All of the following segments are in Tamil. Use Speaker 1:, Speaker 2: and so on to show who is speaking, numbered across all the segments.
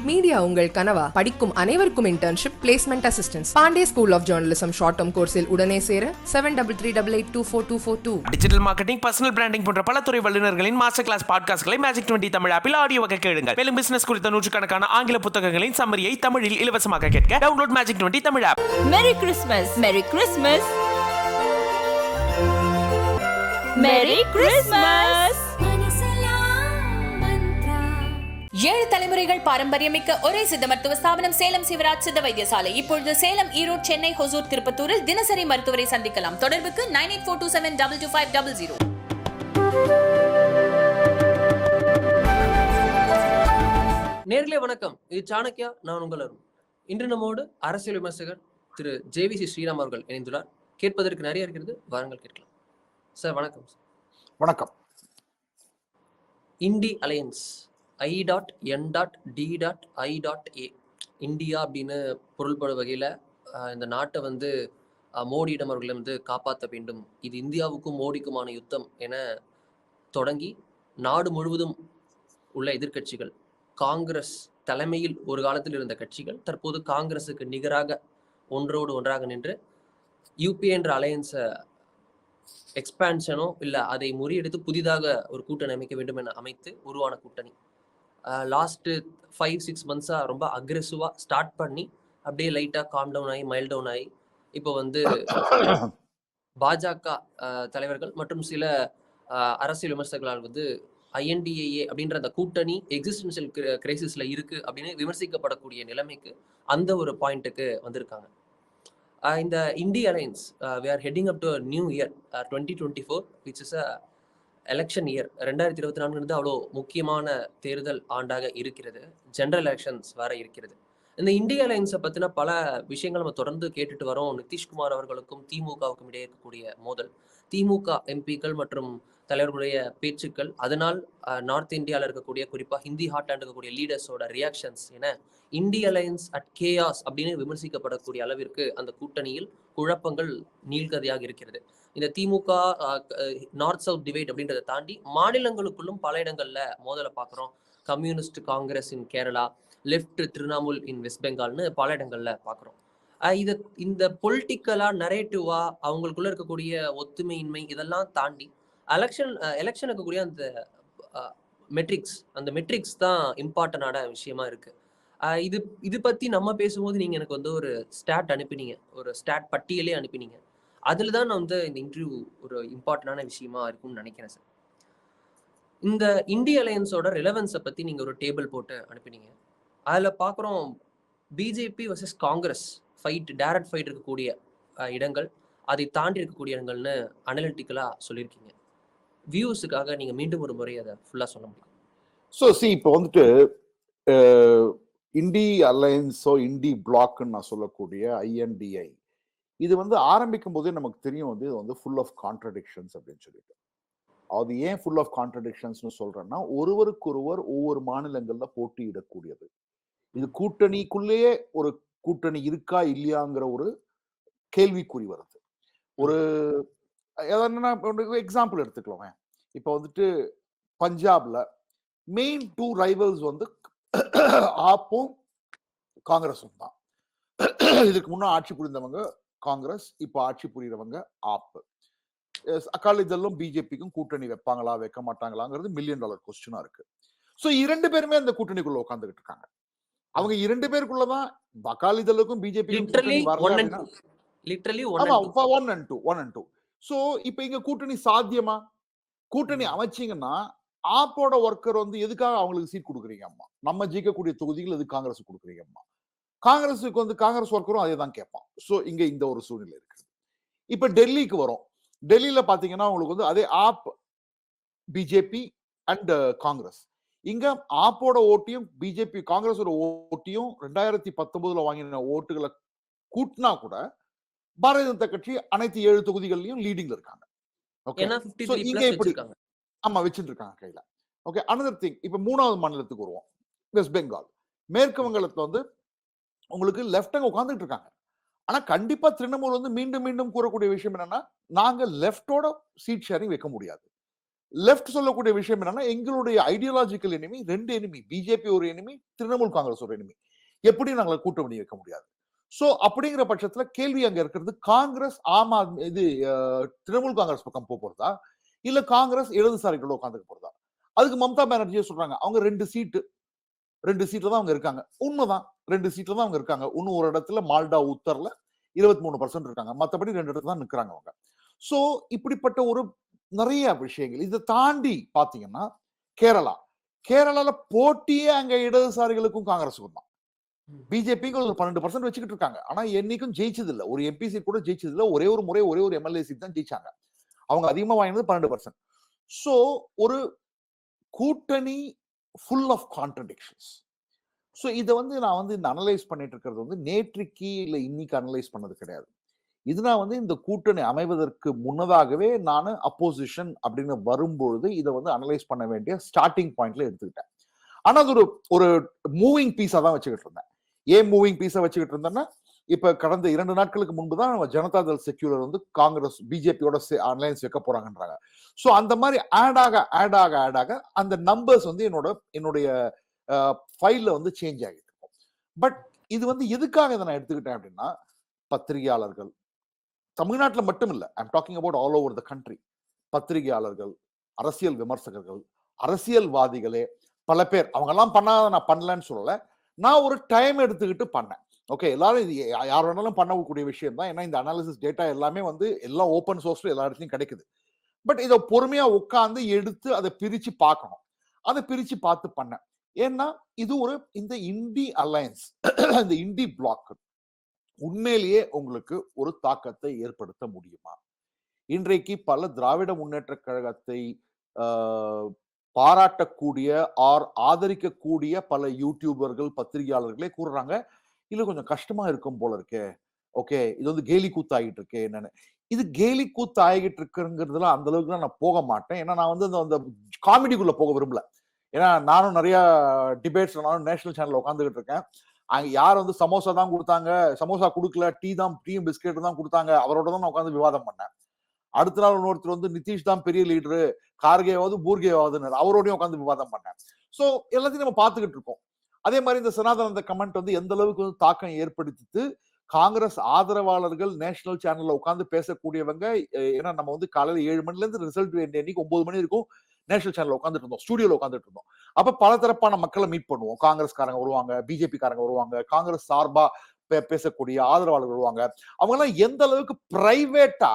Speaker 1: மீடியா உங்கள் கனவா? படிக்கும் அனைவருக்கும் internship, placement assistance. Pandey school of journalism short term கோர்ஸில் உடனே சேர 7338824242.
Speaker 2: டிஜிட்டல் மார்க்கெட்டிங், பர்சனல் பிராண்டிங் போன்ற பல துறை வல்லுநர்களின் மாஸ்டர் கிளாஸ் பாட்காஸ்ட்களை Magic 20 தமிழ் ஆப்பில் ஆடியோவாக கேளுங்கள். மேலும் பிசினஸ் குறித்த நூற்றுக்கணக்கான ஆங்கில புத்தகங்களின் சம்மரியை தமிழில் இலவசமாக கேட்க download Magic 20 Tamil app.
Speaker 3: Merry Christmas, Merry Christmas, Merry Christmas. 7 தலைமுறைகள் பாரம்பரியமிக்க ஒரே சித்த மருத்துவ ஸ்தாபனம் சேலம் சிவராஜ் சித்த வைத்தியசாலை. இப்பொழுது சேலம், ஈரோடு, சென்னை, ஹொசூர், திருப்பத்தூரில் தினசரி மருத்துவரை சந்திக்கலாம். தொடர்புக்கு 9842722500.
Speaker 4: நேர்களே வணக்கம், இது சாணக்கியா, நான் உங்கள் அருண். இன்று நம்மோடு அரசியல் விமர்சகர் திரு JVC ஸ்ரீராம் அவர்கள் இணைந்துள்ளார். கேட்பதற்கு நிறைய இருக்கிறது, வாருங்கள் கேட்கலாம். சார் வணக்கம்.
Speaker 5: வணக்கம்.
Speaker 4: இண்டி அலையன்ஸ் I.N.D.I.A இந்தியா அப்படின்னு பொருள்படும் வகையில் இந்த நாட்டை வந்து மோடியிடம் அவர்களை வந்து காப்பாற்ற வேண்டும், இது இந்தியாவுக்கும் மோடிக்குமான யுத்தம் என தொடங்கி நாடு முழுவதும் உள்ள எதிர்க்கட்சிகள், காங்கிரஸ் தலைமையில் ஒரு காலத்தில் இருந்த கட்சிகள் தற்போது காங்கிரஸுக்கு நிகராக ஒன்றோடு ஒன்றாக நின்று யூபிஏ என்ற அலையன்ஸை எக்ஸ்பான்ஷனோ இல்லை அதை முறியடித்து புதிதாக ஒரு கூட்டணி அமைக்க வேண்டும் என அமைத்து உருவான கூட்டணி லாஸ்ட்டு 5-6 மந்த்ஸாக ரொம்ப அக்ரெசிவாக ஸ்டார்ட் பண்ணி அப்படியே லைட்டாக காம் டவுன் ஆகி மைல் டவுன் ஆகி இப்போ வந்து பாஜக தலைவர்கள் மற்றும் சில அரசியல் விமர்சகர்களால் வந்து INDAA அப்படின்ற அந்த கூட்டணி எக்ஸிஸ்டன்ஷியல் கிரைசிஸில் இருக்குது அப்படின்னு விமர்சிக்கப்படக்கூடிய நிலைமைக்கு அந்த ஒரு பாயிண்ட்டுக்கு வந்திருக்காங்க. இந்த INDI alliance we are heading up to a new year 2024 which is a election year. 2024 அவ்வளோ முக்கியமான தேர்தல் ஆண்டாக இருக்கிறது. ஜெனரல் எலெக்ஷன்ஸ் வேற இருக்கிறது. இந்த இந்திய அலையன்ஸை பற்றின பல விஷயங்கள் நம்ம தொடர்ந்து கேட்டுட்டு வரோம். நிதிஷ்குமார் அவர்களுக்கும் திமுகவுக்கும் இடையே இருக்கக்கூடிய மோதல், திமுக எம்பிக்கள் மற்றும் தலைவர்களுடைய பேச்சுக்கள், அதனால் நார்த் இந்தியாவில் இருக்கக்கூடிய குறிப்பாக ஹிந்தி ஹாட் அண்ட் இருக்கக்கூடிய லீடர்ஸோட ரியாக்ஷன்ஸ் என இந்திய அலையன்ஸ் அட் கேயாஸ் அப்படின்னு விமர்சிக்கப்படக்கூடிய அளவிற்கு அந்த கூட்டணியில் குழப்பங்கள் நீள்கதையாக இருக்கிறது. இந்த திமுக நார்த் சவுத் டிவைட் அப்படின்றத தாண்டி மாநிலங்களுக்குள்ளும் பல இடங்கள்ல மோதலை பார்க்குறோம். கம்யூனிஸ்ட் காங்கிரஸ் இன் கேரளா, லெஃப்ட் திரிணாமுல் இன் வெஸ்ட் பெங்கால்னு பல இடங்கள்ல பார்க்குறோம். இந்த பொலிட்டிக்கலா நரேட்டிவா அவங்களுக்குள்ள இருக்கக்கூடிய ஒத்துமையின்மை இதெல்லாம் தாண்டி எலெக்ஷனுக்கு கூடிய அந்த மெட்ரிக்ஸ் தான் இம்பார்ட்டன்டான விஷயமா இருக்கு. இது பத்தி நம்ம பேசும்போது நீங்க எனக்கு வந்து ஒரு ஸ்டாட் அனுப்பினீங்க, ஒரு ஸ்டாட் பட்டியலே அனுப்பினீங்க. அதுல தான் நான் வந்து இந்த இன்டர்வியூ ஒரு இம்பார்ட்டன்டான விஷயமா இருக்கும்னு நினைக்கிறேன் சார். இந்த இந்திய அலையன்ஸோட ரிலவன்ஸை பத்தி நீங்க ஒரு டேபிள் போட்டு அனுப்பினீங்க. அதுல பாக்குறோம் BJP versus Congress direct fight இருக்கக்கூடிய இடங்கள், அதை தாண்டி இருக்கக்கூடிய இடங்கள்னு அனலிட்டிக்கலா சொல்லியிருக்கீங்க. வியூஸுக்காக நீங்க மீண்டும் ஒரு முறை அதை ஃபுல்லா சொல்ல முடியும்?
Speaker 5: இப்போ வந்துட்டு இண்டி அலையன்ஸோ இண்டி பிளாக்னு நான் சொல்லக்கூடிய INDI இது வந்து ஆரம்பிக்கும் போதே நமக்கு தெரியும் வந்து இது வந்து ஃபுல் ஆஃப் கான்ட்ரடிக்ஷன்ஸ் அப்படின்னு சொல்லிட்டு. அது ஏன் ஃபுல் ஆஃப் கான்ட்ரடிக்ஷன்ஸ்னு சொல்றேன்னா, ஒருவருக்கொருவர் ஒவ்வொரு மாநிலங்கள்ல போட்டியிடக்கூடியது. இது கூட்டணிக்குள்ளேயே ஒரு கூட்டணி இருக்கா இல்லையாங்கிற ஒரு கேள்விக்குறி வருது. ஒரு எக்ஸாம்பிள் எடுத்துக்கலாம். இப்போ வந்துட்டு பஞ்சாப்ல மெயின் 2 ரைவல்ஸ் வந்து ஆப்பும் காங்கிரஸும் தான். இதுக்கு முன்னா ஆட்சி புரிந்தவங்க காங்கிரஸ், இப்போ ஆட்சி புரிகிறவங்க ஆப். அகாலிதளும் பிஜேபிக்கும் கூட்டணி வைப்பாங்களா வைக்க மாட்டாங்களாங்கிறது $1 மில்லியன் கொஸ்டினா இருக்கு. சோ 2 பேருமே அந்த கூட்டணிக்குள்ள உட்கார்ந்துகிட்டு இருக்காங்க. அவங்க 2 பேருக்குள்ளதான் அகாலிதளுக்கும் பிஜேபிக்கும் ஒன் அண்ட் டூ. சோ இப்ப இங்க கூட்டணி சாத்தியமா? கூட்டணி அமைச்சிங்கன்னா ஆப்போட ஒர்க்கர் வந்து எதுக்காக அவங்களுக்கு சீட் கொடுக்குறீங்க அம்மா, நம்ம ஜெயிக்கக்கூடிய தொகுதிகள் எது காங்கிரஸ் கொடுக்குறீங்க அம்மா, காங்கிரஸுக்கு வந்து காங்கிரஸ் ஒர்க்கரும் அதே தான் கேட்பான். சோ இங்க இந்த ஒரு சூழ்நிலை இருக்கு. இப்ப டெல்லிக்கு வரும். டெல்லியில பாத்தீங்கன்னா உங்களுக்கு வந்து அதே ஆப், பிஜேபி அண்ட் காங்கிரஸ். இங்க ஆப்போட ஓட்டியும் பிஜேபி காங்கிரஸோட ஓட்டியும் 2019 வாங்கின ஓட்டுகளை கூட்டினா கூட பாரதிய ஜனதா கட்சி அனைத்து 7 தொகுதிகள்லயும் லீடிங்ல இருக்காங்க. இங்க எப்படி ஆமா வச்சுட்டு இருக்காங்க கையில. ஓகே, அனதர் திங், இப்ப 3வது மாநிலத்துக்கு வருவோம். வெஸ்ட் பெங்கால், மேற்கு வங்காளத்துல வந்து உங்களுக்கு லெஃப்ட் அங்க உட்கார்ந்துட்டு இருக்காங்க. ஆனா கண்டிப்பா திரிணாமுல் வந்து மீண்டும் மீண்டும் கூறக்கூடிய விஷயம் என்னன்னா, நாங்க லெஃப்டோட சீட் ஷேரிங் வைக்க முடியாது. லெஃப்ட் சொல்லக்கூடிய விஷயம் என்னன்னா, எங்களுடைய ஐடியாலஜிக்கல் எனிமி 2 எனிமி. பிஜேபி ஒரு எனிமி, திரிணாமுல் காங்கிரஸ் ஒரு எனிமி. எப்படி நாங்கள கூட்டணி வைக்க முடியாது? சோ அப்படிங்கிற பட்சத்துல கேள்வி அங்க இருக்கிறது, காங்கிரஸ் ஆம் ஆத்மி இது திரிணாமுல் காங்கிரஸ் பக்கம் போறதா? இல்ல காங்கிரஸ் இடதுசாரிகளோட உட்கார்ந்துக்க போறதா? அதுக்கு மம்தா பானர்ஜியே சொல்றாங்க. அவங்க 2 சீட்ல தான் அவங்க இருக்காங்க. உண்மைதான். 2 சீட்ல தான் அவங்க இருக்காங்க. இன்னும் ஒரு இடத்துல மால்டா, உத்தர்ல 23% இருக்காங்க. மத்தபடி 2 இடத்துல தான் நிக்கிறாங்க அவங்க. சோ இப்படிப்பட்ட ஒரு நிறைய விஷயங்கள். இதை தாண்டி பாத்தீங்கன்னா கேரளால போட்டியே அங்க இடதுசாரிகளுக்கும் காங்கிரஸுக்கும் தான். பிஜேபிக்கு ஒரு 12% வச்சுக்கிட்டு இருக்காங்க. ஆனா என்னைக்கும் ஜெயிச்சது இல்ல. ஒரு எம்பி சீட் கூட ஜெயிச்சது இல்ல. ஒரே ஒரு முறை ஒரே ஒரு எம்எல்ஏ சீட் தான் ஜெயிச்சாங்க. அவங்க அதிகமா வாங்கினது 12%. சோ ஒரு கூட்டணி ஃபுல் ஆஃப் கான்ட்ரடிக்ஷன்ஸ். சோ இத நான் இந்த அனலைஸ் பண்ணிட்டு இருக்கிறது நேற்றைக்கு இல்ல இன்னைக்கு அனலைஸ் பண்ணது கிடையாது. இது நான் இந்த கூட்டணி அமைவதற்கு முன்னதாகவே நான் அப்போசிஷன் அப்படின்னு வரும்பொழுது இதை அனலைஸ் பண்ண வேண்டிய ஸ்டார்டிங் பாயிண்ட்ல எடுத்துக்கிட்டேன். ஆனா அது ஒரு மூவிங் பீஸா தான் வச்சுக்கிட்டு இருந்தேன். ஏன் மூவிங் பீஸா வச்சுக்கிட்டு இருந்தேன்னா, இப்ப கடந்த 2 நாட்களுக்கு முன்பு தான் ஜனதா தள் செக்யூலர் காங்கிரஸ் பிஜேபியோட அலையன்ஸ் வைக்க போறாங்கன்றாங்க. சோ அந்த மாதிரி ஆட் ஆக அந்த நம்பர்ஸ் என்னுடைய ஃபைல்ல சேஞ்ச் ஆகிட்டு இருக்கும். பட் இது எதுக்காக இதை நான் எடுத்துக்கிட்டேன் அப்படின்னா, பத்திரிகையாளர்கள் தமிழ்நாட்டில் மட்டும் இல்ல, I am talking about all over the country. பத்திரிகையாளர்கள், அரசியல் விமர்சகர்கள், அரசியல்வாதிகளே பல பேர் அவங்க எல்லாம் பண்ணாத நான் பண்ணலன்னு சொல்லல. நான் ஒரு டைம் எடுத்துக்கிட்டு பண்ணேன். ஓகே, எல்லாரும் இது யார் வேணாலும் பண்ணக்கூடிய விஷயம் தான். ஏன்னா இந்த அனாலிசிஸ் டேட்டா எல்லாமே எல்லாம் ஓப்பன் சோர்ஸ்ல எல்லா இடத்துலயும் கிடைக்குது. பட் இதை பொறுமையா உட்கார்ந்து எடுத்து அதை பிரிச்சு பார்க்கணும். அதை பிரிச்சு பார்த்து பண்ணேன். ஏன்னா இது இந்த இண்டி அலையன்ஸ் இந்த இண்டி பிளாக் உண்மையிலேயே உங்களுக்கு ஒரு தாக்கத்தை ஏற்படுத்த முடியுமா? இன்றைக்கு பல திராவிட முன்னேற்ற கழகத்தை பாராட்டக்கூடிய ஆதரிக்கக்கூடிய பல யூடியூபர்கள், பத்திரிகையாளர்களே கூறுறாங்க, இல்ல கொஞ்சம் கஷ்டமா இருக்கும் போல இருக்கே. ஓகே, இது கேலி கூத்து ஆகிட்டு இருக்கு. என்னன்னு இது கேலி கூத்து ஆகிட்டு இருக்குங்கிறதுல அந்த அளவுக்கு நான் போக மாட்டேன். ஏன்னா நான் அந்த காமெடிக்குள்ள போக விரும்பல. ஏன்னா நானும் நிறைய டிபேட்ஸ் நேஷனல் சேனல்ல உட்காந்துக்கிட்டு இருக்கேன். அங்க யார் சமோசா தான் கொடுத்தாங்க, சமோசா கொடுக்கல, டீயும் பிஸ்கெட் தான் கொடுத்தாங்க, அவரோட தான் நான் உட்காந்து விவாதம் பண்ணேன். அடுத்த நாள் இன்னொருத்தர் நிதிஷ் தான் பெரிய லீடரு, கார்கேவாவது பூர்கேவாதுன்னு அவரோடையும் உட்காந்து விவாதம் பண்ணேன். சோ எல்லாத்தையும் நம்ம பார்த்துக்கிட்டு இருக்கோம். அதே மாதிரி இந்த சனாதன கமெண்ட் எந்த அளவுக்கு தாக்கம் ஏற்படுத்திட்டு காங்கிரஸ் ஆதரவாளர்கள் நேஷனல் சேனல்ல உட்காந்து பேசக்கூடியவங்க. ஏன்னா நம்ம காலையில 7 மணில இருந்து ரிசல்ட் வேண்டிய அன்னைக்கு 9 மணி இருக்கும் நேஷனல் சேனல்ல உட்காந்துட்டு இருந்தோம், ஸ்டுடியோல உட்காந்துட்டு இருந்தோம். அப்ப பல தரப்பான மக்களை மீட் பண்ணுவோம். காங்கிரஸ்காரங்க வருவாங்க, பிஜேபி காரங்க வருவாங்க, காங்கிரஸ் சார்பா பேசக்கூடிய ஆதரவாளர்கள் வருவாங்க. அவங்க எல்லாம் எந்த அளவுக்கு பிரைவேட்டா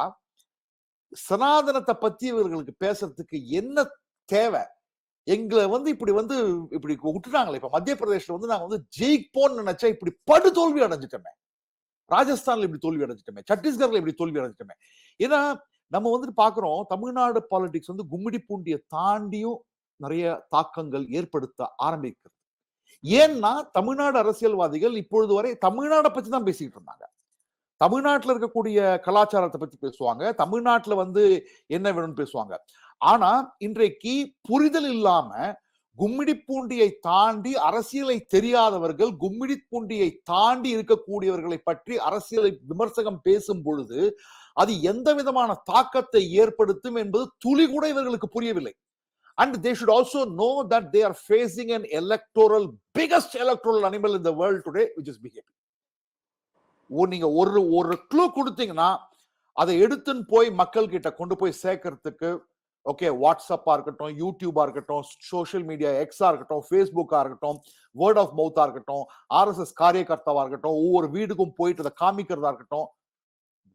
Speaker 5: சனாதனத்தை பத்தி இவர்களுக்கு பேசுறதுக்கு என்ன தேவை, எங்களை இப்படி இப்படி விட்டுட்டாங்களே. இப்ப மத்திய பிரதேசல நாங்க ஜெயிப்போம்னு நினைச்சா இப்படி படு தோல்வி அடைஞ்சிட்டோமே, ராஜஸ்தான்ல இப்படி தோல்வி அடைஞ்சிட்டோமே, சத்தீஸ்கர்ல இப்படி தோல்வி அடைஞ்சிட்டோமே. ஏன்னா நம்ம பாக்குறோம் தமிழ்நாடு பாலிடிக்ஸ் கும்மிடி பூண்டியை தாண்டியும் நிறைய தாக்கங்கள் ஏற்படுத்த ஆரம்பிக்கிறது. ஏன்னா தமிழ்நாடு அரசியல்வாதிகள் இப்பொழுது வரை தமிழ்நாடை பத்தி தான் பேசிக்கிட்டு இருந்தாங்க. தமிழ்நாட்டில் இருக்கக்கூடிய கலாச்சாரத்தை பத்தி பேசுவாங்க, தமிழ்நாட்டுல என்ன வேணும்னு பேசுவாங்க. ஆனா இன்றைக்கு புரிதல் இல்லாம கும்மிடிப்பூண்டியை தாண்டி அரசியலை தெரியாதவர்கள் கும்மிடிப்பூண்டியை தாண்டி இருக்கக்கூடியவர்களை பற்றி அரசியலை விமர்சகம் பேசும் பொழுது அது எந்த விதமான தாக்கத்தை ஏற்படுத்தும் என்பது துளி கூட இவர்களுக்கு புரியவில்லை. And they should also know that they are facing an biggest electoral animal in the world today, which is BJP. நீங்க ஒரு க்ளூ கொடுத்தீங்கன்னா அதை எடுத்துன்னு போய் மக்கள் கிட்ட கொண்டு போய் சேர்க்கறதுக்கு, ஓகே, வாட்ஸ்அப்பா இருக்கட்டும், யூடியூபா இருக்கட்டும், சோசியல் மீடியா எக்ஸா இருக்கட்டும், ஃபேஸ்புக்கா இருக்கட்டும், வேர்ட் ஆஃப் மவுத்தா இருக்கட்டும், RSS காரியகர்த்தாவா இருக்கட்டும், ஒவ்வொரு வீடுக்கும் போயிட்டு அதை காமிக்கிறதா இருக்கட்டும்,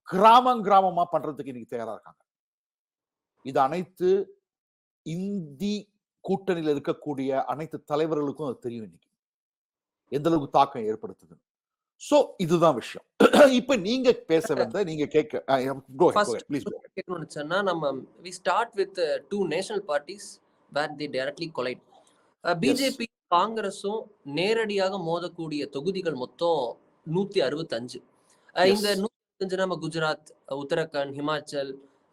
Speaker 5: கிராமமா பண்றதுக்கு இன்னைக்கு தயாரா இருக்காங்க. இது அனைத்து இந்தி கூட்டணியில் இருக்கக்கூடிய அனைத்து தலைவர்களுக்கும் அது தெரியும் இன்னைக்கு எந்த அளவுக்கு தாக்கம் ஏற்படுத்துது. சோ இதுதான் விஷயம். இப்ப நீங்க பேச வந்த நீங்க
Speaker 4: கேட்கணும்னா நம்ம we start with two national parties where they directly collide. BJP காங்கிரஸும் நேரடியாக மோதக்கூடிய தொகுதிகள் மொத்தம் 165. இந்த 165 நம்ம குஜராத், உத்தரகாண்ட், ஹிமாச்சல்,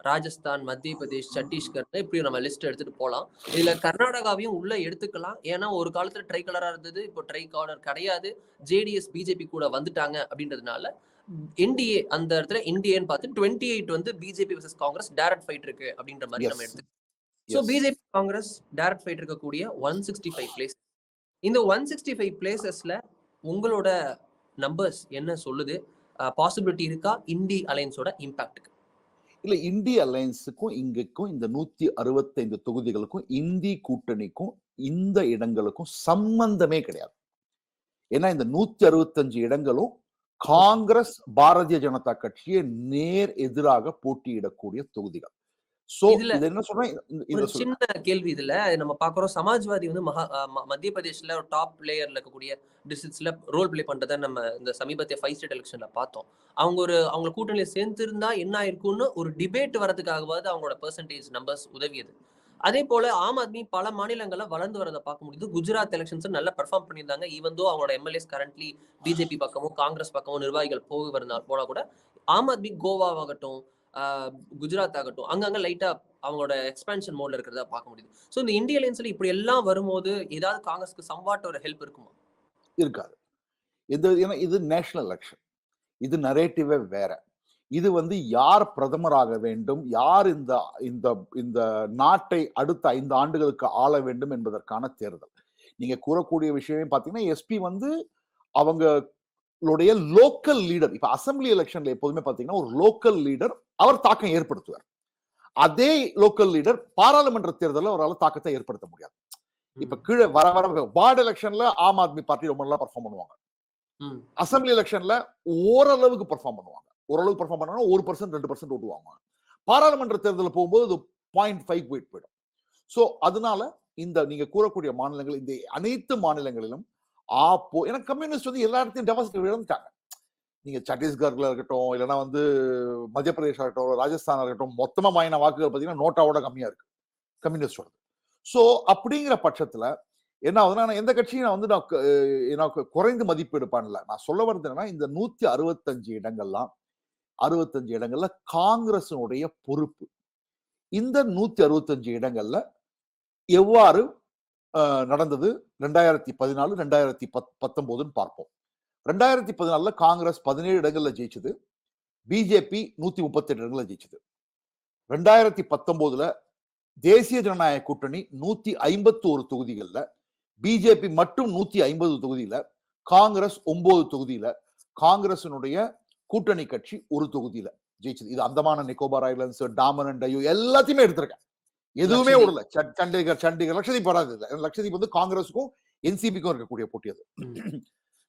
Speaker 4: ராஜஸ்தான், மத்திய பிரதேஷ், சத்தீஸ்கர், இப்படி நம்ம லிஸ்ட் எடுத்துட்டு போலாம். இதுல கர்நாடகாவையும் உள்ள எடுத்துக்கலாம். ஏன்னா ஒரு காலத்துல ட்ரை கலரா இருந்தது, இப்போ ட்ரை கலர் கிடையாது. ஜேடிஎஸ் பிஜேபி கூட வந்துட்டாங்க அப்படின்றதுனால என்டிஏ அந்த இடத்துல இந்தியன்னு பார்த்து 28 BJP versus Congress direct fight இருக்கு அப்படின்ற மாதிரி நம்ம எடுத்து so
Speaker 5: Yes.
Speaker 4: BJP Congress direct fight இருக்கக்கூடிய 165 பிளேஸ். இந்த 165 பிளேசஸ்ல உங்களோட நம்பர்ஸ் என்ன சொல்லுது? பாசிபிலிட்டி இருக்கா இண்டி அலையன்ஸோட இம்பாக்ட்?
Speaker 5: இல்ல, இந்திய அலையன்ஸுக்கும் இங்கக்கும் இந்த 165 தொகுதிகளுக்கும் இந்தி கூட்டணிக்கும் இந்த இடங்களுக்கும் சம்பந்தமே கிடையாது. ஏன்னா இந்த 165 இடங்களும் காங்கிரஸ் பாரதிய ஜனதா கட்சியை நேர் எதிராக போட்டியிடக்கூடிய தொகுதிகள். சோ
Speaker 4: இதுல
Speaker 5: இது என்ன சொல்றேன்,
Speaker 4: ஒரு சின்ன கேள்வி. இதுல நம்ம பாக்குறோம், சமாஜ்வாதி வந்து மத்திய பிரதேஷ்ல ஒரு டாப் பிளேயர்ல இருக்கக்கூடிய டிஸ்ட்ரிக்ட்ஸ்ல ரோல் பிளே பண்றதை நம்ம இந்த சமீபத்திய 5 ஸ்டேட் எலெக்ஷன்ல பார்த்தோம். அவங்க கூட்டணியில சேர்ந்திருந்தா என்ன ஆயிருக்கும்னு ஒரு டிபேட் வரதுக்காகவாது அவங்களோட பெர்சன்டேஜ் நம்பர்ஸ் உதவியது. அதே போல ஆம் ஆத்மி பல மாநிலங்கள்ல வளர்ந்து வரதை பார்க்க முடியுது. குஜராத் எலெக்ஷன்ஸ் நல்லா பெர்ஃபார்ம் பண்ணியிருந்தாங்க. ஈவன் தோ அவங்களோட எம்எல்ஏஸ் கரண்ட்லி பிஜேபி பக்கமும் காங்கிரஸ் பக்கமும் நிர்வாகிகள் போனா கூட ஆம் ஆத்மி கோவாவாகட்டும் குஜராத் ஆகட்டும் அங்கங்க லைட்டா அவங்களோட எக்ஸ்பான்ஷன் மோட்ல இருக்கிறதா பார்க்க முடியுது. ஸோ இந்த இந்திய அலையன்ஸ்ல இப்படி எல்லாம் வரும்போது ஏதாவது காங்கிரஸ்க்கு சம்வாட் ஒரு ஹெல்ப் இருக்குமா?
Speaker 5: இருக்காது. ஏன்னா இது நேஷனல் எலெக்ஷன், இது நரேட்டிவே வேற. இது வந்து யார் பிரதமராக வேண்டும், யார் இந்த இந்த இந்த நாட்டை அடுத்த 5 ஆண்டுகளுக்கு ஆள வேண்டும் என்பதற்கான தேர்தல். நீங்க கூறக்கூடிய விஷயம் பாத்தீங்கன்னா, எஸ்பி வந்து அவங்களுடைய லோக்கல் லீடர். இப்ப அசம்பிளி எலெக்ஷன்ல எப்போதுமே பாத்தீங்கன்னா ஒரு லோக்கல் லீடர் அவர் தாக்கம் ஏற்படுத்துவார். அதே லோக்கல் லீடர் பாராளுமன்ற தேர்தலில் அவரால் தாக்கத்தை ஏற்படுத்த முடியாது. இப்ப கீழே வர வார்டு எலெக்ஷன்ல ஆம் ஆத்மி பார்ட்டி ரொம்ப நல்லா பெர்ஃபார்ம் பண்ணுவாங்க. அசம்பிளி எலெக்ஷன்ல ஓரளவுக்கு பெர்ஃபார்ம் பண்ணுவாங்க. ஓரளவுக்கு பெர்ஃபார்ம் பண்ணா 1% 2% ஓட்டு வாங்குவாங்க. பாராளுமன்ற தேர்தலில் போகும்போது அது 0.5 போயிடும். சோ அதனால இந்த நீங்க கூறக்கூடிய மாநிலங்கள், இந்த அனைத்து மாநிலங்களிலும் ஏன்னா கம்யூனிஸ்ட் வந்து எல்லா இடத்தையும் டெபாசிட் இழந்துட்டாங்க. நீங்க சத்தீஸ்கர்ல இருக்கட்டும், இல்லைன்னா வந்து மத்திய பிரதேசா இருக்கட்டும், ராஜஸ்தான் இருக்கட்டும், மொத்தமா வாங்கின வாக்குகள் பாத்தீங்கன்னா நோட்டாவோட கம்மியா இருக்கு கம்யூனிஸ்டோட. சோ அப்படிங்கிற பட்சத்துல என்ன ஆகுதுன்னா, நான் எந்த கட்சியும் நான் வந்து எனக்கு குறைந்து மதிப்பீடு பண்ணல. நான் சொல்ல வருது என்னன்னா, இந்த 165 இடங்கள்ல காங்கிரசினுடைய பொறுப்பு. இந்த 165 இடங்கள்ல எவ்வாறு நடந்தது 2014 2019 பார்ப்போம். 2014 காங்கிரஸ் 17 இடங்கள்ல ஜெயிச்சது, பிஜேபி 138 இடங்கள்ல ஜெயிச்சது. 2019 தேசிய ஜனநாயக கூட்டணி 151 தொகுதிகள்ல, பிஜேபி மட்டும் 150 தொகுதியில, காங்கிரஸ் 9 தொகுதியில, காங்கிரசினுடைய கூட்டணி கட்சி ஒரு தொகுதியில ஜெயிச்சது. இது அந்தமான நிக்கோபார் ஐலண்ட்ஸ், டாமன் அண்ட் டையூ எல்லாத்தையுமே எடுத்திருக்கேன். எதுவுமே விடல. சண்டிகர் லட்சதீப் வராது. லட்சதீப் வந்து காங்கிரஸுக்கும் என்சிபிக்கும் இருக்கக்கூடிய போட்டி. அது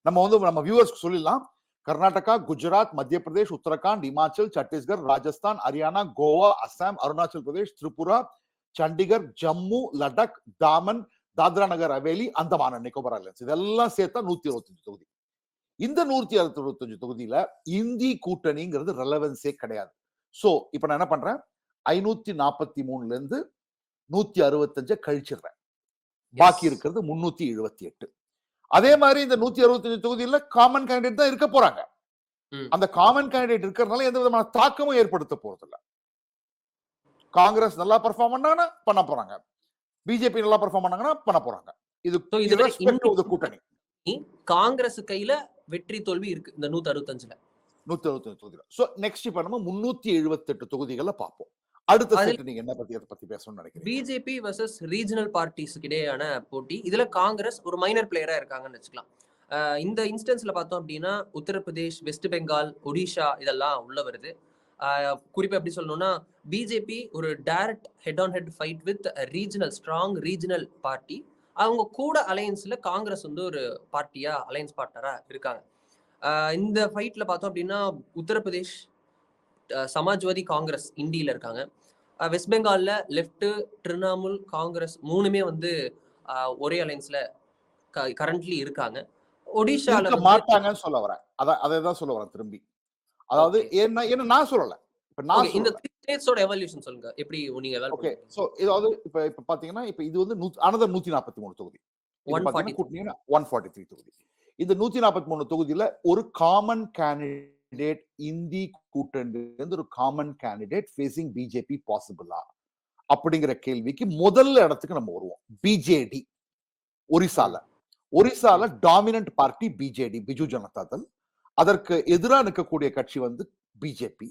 Speaker 5: நம்ம வியூவர்ஸ்க்கு சொல்லிடலாம். கர்நாடகா, குஜராத், மத்திய பிரதேஷ், உத்தரகாண்ட், இமாச்சல், சத்தீஸ்கர், ராஜஸ்தான், ஹரியானா, கோவா, அசாம், அருணாச்சல் பிரதேஷ், திரிபுரா, சண்டிகர், ஜம்மு, லடாக், தாமன், தாத்ரா நகர் ஹவேலி, அந்தமான நிக்கோபார் ஐலண்ட்ஸ் இதெல்லாம் சேர்த்தா 125 தொகுதி. இந்த 125 தொகுதியில இந்தி கூட்டணிங்கிறது ரெலவன்ஸே கிடையாது. சோ இப்ப நான் என்ன பண்றேன், 543ல இருந்து 165 கழிச்சிடுறேன். பாக்கி இருக்கிறது 378. அதே மாதிரி இந்த 165 தொகுதியில காமன் கேண்டிடேட் தான் இருக்க போறாங்க. அந்த காமன் கேண்டிடேட் இருக்கிறதுனால எந்த விதமான தாக்கமும் ஏற்படுத்த போறது இல்ல. காங்கிரஸ் நல்லா பெர்ஃபார்ம் பண்ணாங்கன்னா பண்ண போறாங்க, பிஜேபி நல்லா பெர்ஃபார்ம் பண்ணாங்கன்னா பண்ண போறாங்க. இது கூட்டணி
Speaker 4: காங்கிரஸ் கையில வெற்றி தோல்வி இருக்கு இந்த 165ல.
Speaker 5: 165 தொகுதியில. சோ நெக்ஸ்ட் இப்ப நம்ம 378 தொகுதிகளை பார்ப்போம். அடுத்த செட் நீங்க என்ன பத்தி பேசணும்னு நினைக்கிறீங்க?
Speaker 4: பிஜேபி வெர்சஸ் ரீஜனல் பார்ட்டிஸ்க்கு இடையேயான போட்டி. இதுல காங்கிரஸ் ஒரு மைனர் பிளேயரா இருக்காங்கன்னு வச்சுக்கலாம். இந்த இன்ஸ்டன்ஸ்ல பார்த்தோம் அப்படின்னா உத்தரப்பிரதேஷ், வெஸ்ட் பெங்கால், ஒடிஷா இதெல்லாம் உள்ள வருது. குறிப்பா எப்படி சொல்லணும்னா, பிஜேபி ஒரு direct head on head fight with regional strong regional party. அவங்க கூட அலையன்ஸ்ல காங்கிரஸ் வந்து ஒரு பார்ட்டியா அலையன்ஸ் பார்ட்னரா இருக்காங்க. இந்த ஃபைட்ல பார்த்தோம் அப்படின்னா உத்தரப்பிரதேஷ் சமாஜ்வாதி காங்கிரஸ் இந்தியில இருக்காங்க. வெஸ்ட் பெங்கால்ல லெஃப்ட் திரிணாமுல் காங்கிரஸ் மூணுமே வந்து ஒரே அலைன்ஸ்ல கரண்ட்லி இருக்காங்க. ஒடிஷால
Speaker 5: மாட்டாங்கன்னு சொல்ல வரேன். அதான் சொல்ல வரேன் திரும்பி. அதாவது என்ன நான் சொல்லல. இப்ப நான்
Speaker 4: இந்த 3 ஸ்டேட்ஸோட எவல்யூஷன் சொல்லுங்க. எப்படி நீங்க
Speaker 5: ஓகே. சோ இதாவது இப்ப பாத்தீங்கன்னா இப்ப இது வந்து another 143 தொகுதி. 143 தொகுதி. இந்த 143 தொகுதியில ஒரு காமன் கேண்டிடேட் இந்தி கூட்டணி ஒரு காமன் கேண்டிடேட் ஃபேசிங் பிஜேபி பாசிபிளா அப்படிங்கிற கேள்விக்கு முதல்ல இடத்துக்கு நம்ம வருவோம். பிஜேடி ஒரிசால dominant party BJD, Biju Janata Dal. அதற்கு எதிராக நிற்கக்கூடிய கட்சி வந்து பிஜேபி.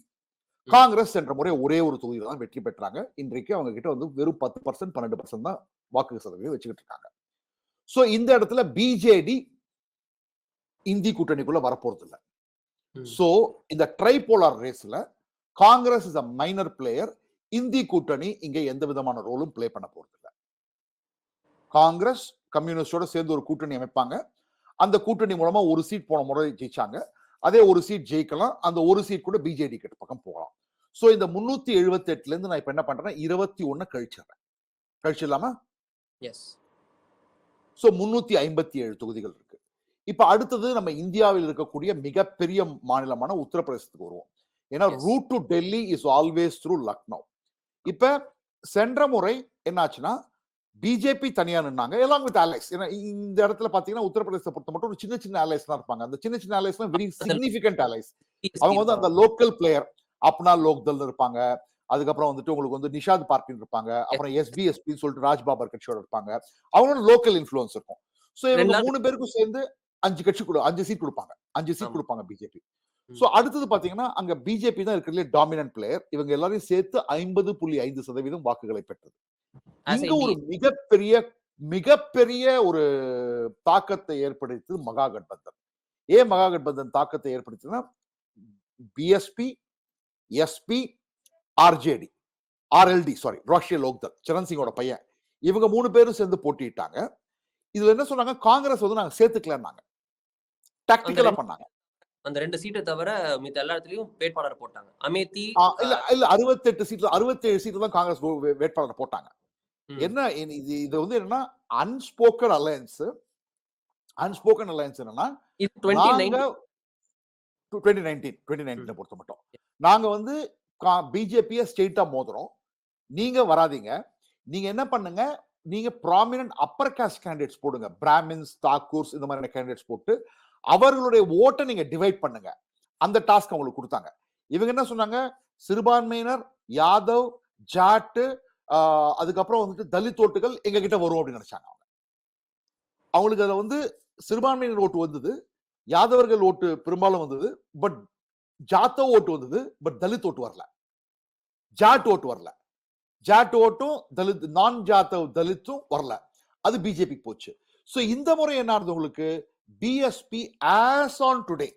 Speaker 5: காங்கிரஸ் சென்ற முறை ஒரே ஒரு தொகுதியில தான் வெற்றி பெற்றாங்க. இன்றைக்கு அவங்க கிட்ட வந்து வெறும் 10% 12% தான் வாக்கு சதவீதம் வச்சுக்கிட்டு இருக்காங்க. சோ இந்த இடத்துல பிஜேடி இந்தி கூட்டணிக்குள்ள வரப்போறது இல்ல. சோ இந்த ட்ரைபோலார் ரேஸ்ல Congress is a minor player. INDI கூட்டணி இங்க எந்த விதமான ரோலும் பிளே பண்ண போறது இல்ல. காங்கிரஸ் கம்யூனிஸ்டோட சேர்ந்து ஒரு கூட்டணி அமைப்பாங்க. அந்த கூட்டணி மூலமா ஒரு சீட் போன முறை ஜெயிச்சாங்க. அதே ஒரு சீட் ஜெயிக்கலாம். அந்த ஒரு சீட் கூட பிஜேடி கிட்ட பக்கம் போகலாம். சோ இந்த 378ல இருந்து நான் இப்ப என்ன பண்றேன், 21 கழிச்சிடுறேன். கழிச்சிடலாமா?
Speaker 4: எஸ்.
Speaker 5: சோ 357 தொகுதிகள் இருக்கு. இப்ப அடுத்தது நம்ம இந்தியாவில் இருக்கக்கூடிய மிகப்பெரிய மாநிலமான உத்தரப்பிரதேசத்துக்கு வருவோம். ஏன்னா route to Delhi is always through Lucknow. இப்ப சென்ற முறை என்னாச்சுன்னா பிஜேபி தனியா நின்னாங்க எல்லாம் வித் அலைஸ். ஏன்னா இந்த இடத்துல பாத்தீங்கன்னா உத்தரப்பிரதேசத்தை பொறுத்த மட்டும் ஒரு சின்ன சின்ன அலைஸ் தான் இருப்பாங்க. அந்த சின்ன சின்ன அலைஸ் வெரி சிக்னிபிகன்ட் அலைஸ். அவங்க வந்து அந்த லோக்கல் பிளேயர் அப்னா லோக்தல் இருப்பாங்க. அதுக்கப்புறம் வந்துட்டு உங்களுக்கு வந்து நிஷாத் பார்ட்டின்னு இருப்பாங்க. அப்புறம் எஸ்பின்னு சொல்லிட்டு ராஜ்பாபர் கட்சியோட இருப்பாங்க. அவங்களோட லோக்கல் இன்ஃபுளுன்ஸ் இருக்கும். சோ இவங்க 3 பேருக்கும் சேர்ந்து 5 சீட் கொடுப்பாங்க. 5 சீட் கொடுப்பாங்க பிஜேபி. சோ அடுத்தது பாத்தீங்கன்னா அங்க பிஜேபி தான் இருக்கிறதுலே டாமினன்ட் பிளேயர். இவங்க எல்லாரையும் சேர்த்து 50.5% வாக்குகளை பெற்றது. இங்க ஒரு மிகப்பெரிய ஒரு தாக்கத்தை ஏற்படுத்தியது மகாகட்பந்தன். ஏன் மகாகட்பந்தன் தாக்கத்தை ஏற்படுத்தினா BSP, SP, RJD, RLD sorry Rashtriya Lokdal Charan சிங்கோட பையன், இவங்க 3 பேரும் சேர்ந்து போட்டிட்டாங்க. இதுல என்ன சொன்னாங்க, காங்கிரஸ் வந்து நாங்க சேர்த்துக்கலன்னாங்க. டாக்டிக்கலா பண்ணாங்க.
Speaker 4: அந்த 2 சீட்டை தவிர மித்த எல்லா இடத்துலயும் வேட்பாளர் போட்டாங்க. அமேத்தி
Speaker 5: இல்ல 68 சீட்ல 67 சீட்ல தான் காங்கிரஸ் வேட்பாளர் போட்டாங்க. என்ன இது வந்து என்னன்னா அன்ஸ்போக்கன் அலையன்ஸ். அன்ஸ்போக்கன் அலையன்ஸ் என்னன்னா 2019 பொறுத்த மட்டும் நாங்க வந்து பிஜேபியை ஸ்டேட்டா மோதுறோம். நீங்க வராதீங்க. நீங்க என்ன பண்ணுங்க, நீங்க ப்ராமினன்ட் அப்பர் காஸ்ட் கேண்டிடேட்ஸ் போடுங்க. பிராமின்ஸ், தாக்கூர்ஸ் இந்த மாதிரியான கேண்டிடேட்ஸ் போட்டு அவர்களுடைய ஓட்டை நீங்க டிவைட் பண்ணுங்க. அந்த டாஸ்க் அவங்களுக்கு கொடுத்தாங்க. இவங்க என்ன சொன்னாங்க, சிறுபான்மையினர், யாதவ், ஜாட், அதுக்கப்புறம் வந்துட்டு தலித் ஓட்டுகள் எங்க கிட்ட வரும் அப்படின்னு நினைச்சாங்க. அவங்களுக்கு அதுல வந்து சிறுபான்மையினர் ஓட்டு வந்தது, யாதவர்கள் ஓட்டு பெரும்பாலும் வந்தது, பட் ஜாத்தவ் ஓட்டு வந்தது, பட் தலித் ஓட்டு வரல, ஜாட் ஓட்டு வரல. ஜாட் ஓட்டும் தலித் நான் ஜாத்தவ் தலித்தும் வரல. அது பிஜேபிக்கு போச்சு. சோ இந்த முறை என்ன ஆகுது உங்களுக்கு, BSP as on today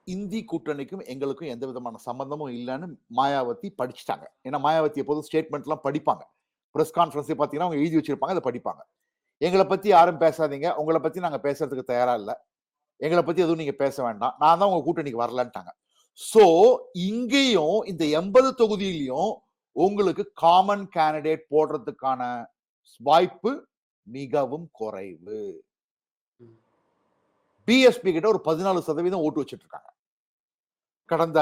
Speaker 5: INDI கூட்டணிக்கும் எங்களுக்கும் எந்த விதமான சம்பந்தமும் இல்லைன்னு மாயாவதி படிச்சுட்டாங்க. ஏன்னா மாயாவதி எப்போதும் ஸ்டேட்மெண்ட் எல்லாம் படிப்பாங்க. பிரஸ் கான்ஃபரன்ஸ் பாத்தீங்கன்னா அவங்க எழுதி வச்சிருப்பாங்க, அதை படிப்பாங்க. எங்களை பத்தி யாரும் பேசாதீங்க, உங்களை பத்தி நாங்க பேசுறதுக்கு தயாரா இல்ல, எங்களை பத்தி எதுவும் நீங்க பேச வேண்டாம், நான் தான் உங்க கூட்டணிக்கு வரலன்ட்டாங்க. சோ இங்கேயும் இந்த 80 தொகுதியிலையும் உங்களுக்கு காமன் கேண்டிடேட் போடுறதுக்கான வாய்ப்பு மிகவும் குறைவு. பிஎஸ்பி கிட்ட ஒரு 14% ஓட்டு வச்சிட்டு இருக்காங்க. கடந்த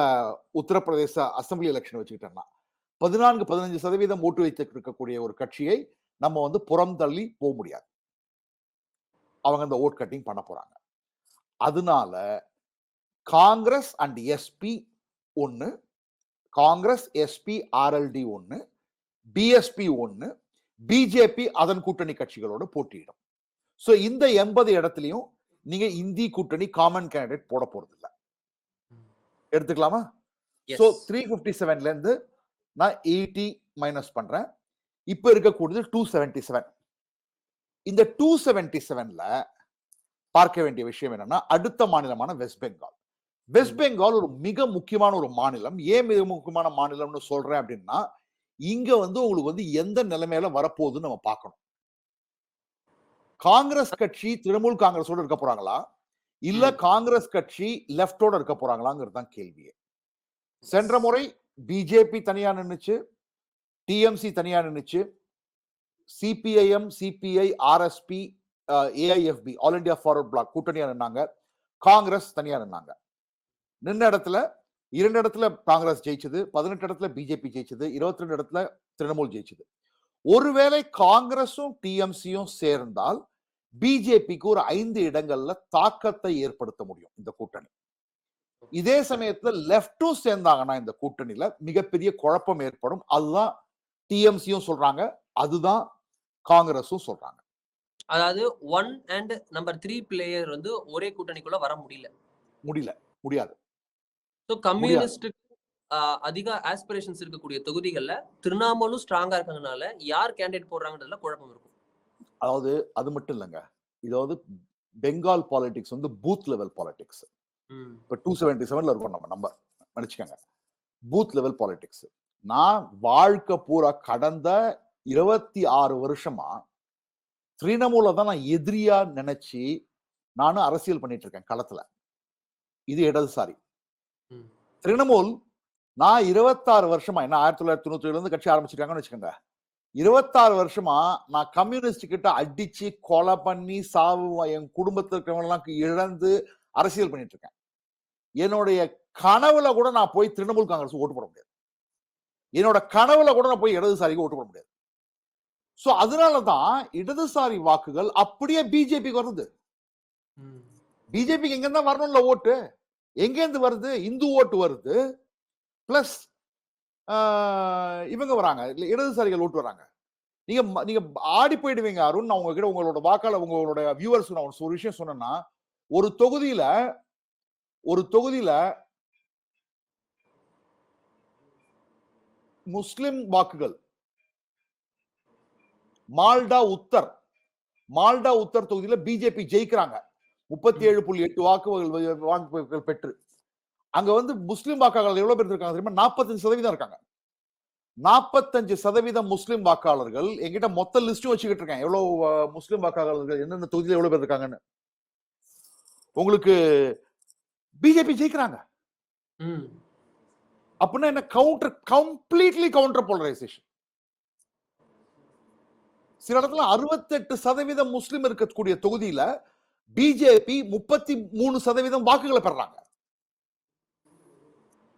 Speaker 5: உத்தரப்பிரதேச அசம்பிளி எலெக்ஷன் வச்சுக்கிட்டோம்னா 14-15% ஓட்டு வைத்து இருக்கக்கூடிய ஒரு கட்சியை நம்ம வந்து புறம் தள்ளி போக முடியாது. அவங்க அந்த ஓட் கட்டிங் பண்ண போறாங்க. அதனால காங்கிரஸ் அண்ட் எஸ்பி ஒன்னு, காங்கிரஸ் எஸ்பி ஆர்எல்டி ஒன்னு, பிஎஸ்பி ஒன்னு, பிஜேபி அதன் கூட்டணி கட்சிகளோடு போட்டியிடும். சோ இந்த 80 இடத்துலயும் நீங்க இந்தி கூட்டணி காமன் கேண்டிடேட் போட போறது இல்ல. எடுத்துக்கலாமா? சோ 357ல இருந்து நான் 80 மைனஸ் பண்றேன். இப்ப இருக்கக்கூடியது 277. இந்த 277ல பார்க்க வேண்டிய விஷயம் என்னன்னா, அடுத்த மாநிலமான வெஸ்ட் பெங்கால். வெஸ்ட் பெங்கால் ஒரு மிக முக்கியமான ஒரு மாநிலம். ஏன் மிக முக்கியமான மாநிலம்னு சொல்றேன் அப்படின்னா, இங்க வந்து உங்களுக்கு வந்து எந்த நிலைமையில வரப்போகுதுன்னு நம்ம பார்க்கணும். காங்கிரஸ் கட்சி திரிணாமுல் காங்கிரஸோட இருக்க போறாங்களா, இல்ல காங்கிரஸ் கட்சி லெப்டோட இருக்க போறாங்களாங்கிறது தான் கேள்வியே. சென்ற முறை பிஜேபி தனியா நின்னுச்சு, டிஎம்சி தனியா நின்னுச்சு, CPIM, CPI, RSP, AIFB all India forward bloc கூட்டணியா நின்னாங்க, காங்கிரஸ் தனியா நின்னாங்க. நின்ன இடத்துல 2 இடத்துல காங்கிரஸ் ஜெயிச்சது, 18 இடத்துல பிஜேபி ஜெயிச்சது, 22 இடத்துல திரிணாமுல் ஜெயிச்சது. ஒருவேளை காங்கிரஸும் டிஎம்சியும் சேர்ந்தால் பிஜேபிக்கு ஒரு 5 இடங்கள்ல தாக்கத்தை ஏற்படுத்த முடியும் இந்த கூட்டணி. இதே சமயத்துல லெப்டும் சேர்ந்தாங்கன்னா இந்த கூட்டணியில மிகப்பெரிய குழப்பம் ஏற்படும். அதுதான் டிஎம்சியும் சொல்றாங்க, அதுதான் காங்கிரஸும் சொல்றாங்க.
Speaker 4: அதாவது 1 and number 3 பிளேயர் வந்து ஒரே கூட்டணிக்குள்ள வர முடியாது. ஸோ கம்யூனிஸ்ட் அதிக ஆஸ்பிரேஷன்ஸ் இருக்கக்கூடிய தொகுதிகள்ல திரிணாமுலும் ஸ்ட்ராங்கா இருக்காங்கனால யார் கேண்டிடேட் போடுறாங்கன்றதுல குழப்பம் இருக்கும்.
Speaker 5: அதாவது அது மட்டும் இல்லைங்க, இதாவது பெங்கால் பாலிடிக்ஸ் வந்து பூத் லெவல் பாலிடிக்ஸ். இப்ப 277ல இருக்கோம் நம்ம நம்பர் நினைச்சுக்கோங்க. Booth level politics. நான் வாழ்க்கை பூரா கடந்த 26 வருஷமா திரிணமூல தான் நான் எதிரியா நினைச்சு நானும் அரசியல் பண்ணிட்டு இருக்கேன் களத்துல. இது இடதுசாரி. திரிணமூல் நான் 26 வருஷமா, என்ன 1997 இருந்து கட்சி ஆரம்பிச்சிருக்காங்கன்னு வச்சுக்கோங்க, 26 வருஷமா நான் கம்யூனிஸ்ட் கிட்ட அடிச்சு கொலை பண்ணி சாவு என் குடும்பத்தில் இருக்கிறவங்க இழந்து அரசியல் பண்ணிட்டு இருக்கேன். என்னுடைய கனவுல கூட நான் போய் திரிணமூல் காங்கிரஸ் ஓட்டு போட முடியாது. என்னோட கனவுல கூட நான் போய் இடதுசாரிக்கு ஓட்டு போட முடியாது. சோ அதனாலதான் இடதுசாரி வாக்குகள் அப்படியே பிஜேபிக்கு வருது. பிஜேபிக்கு எங்க இருந்தா வரணும்ல ஓட்டு, எங்க இருந்து வருது? இந்து ஓட்டு வருது, பிளஸ் இவங்க வராங்க, இடதுசாரிகள் ஓட்டு வராங்க. நீங்க நீங்க ஆடி போயிடுவீங்க அருண். நான் உங்ககிட்ட உங்களோட வாக்காளர் உங்களோட வியூவர்ஸ் நான் ஒரு விஷயம் சொன்னேன்னா, ஒரு தொகுதியில முஸ்லிம் வாக்குகள் மால்டா உத்தர் தொகுதியில பிஜேபி ஜெயிக்கிறாங்க 37.8 வாக்குகள் பெற்று. அங்க வந்து முஸ்லிம் வாக்காளர்கள் எவ்வளவு பேர் இருக்காங்க தெரியுமா? 45% இருக்காங்க. 45% முஸ்லிம் வாக்காளர்கள். என்கிட்ட மொத்த லிஸ்டும் வச்சுக்கிட்டு இருக்கேன், எவ்வளவு முஸ்லிம் வாக்காளர்கள் என்னென்ன தொகுதியில எவ்வளவு பேர் இருக்காங்கன்னு. உங்களுக்கு பிஜேபி ஜெயிக்கிறாங்க அப்படின்னா என்ன? Completely counter polarisation. சில இடத்துல 68% முஸ்லிம் இருக்கக்கூடிய தொகுதியில பிஜேபி 33% வாக்குகளை பெறாங்க.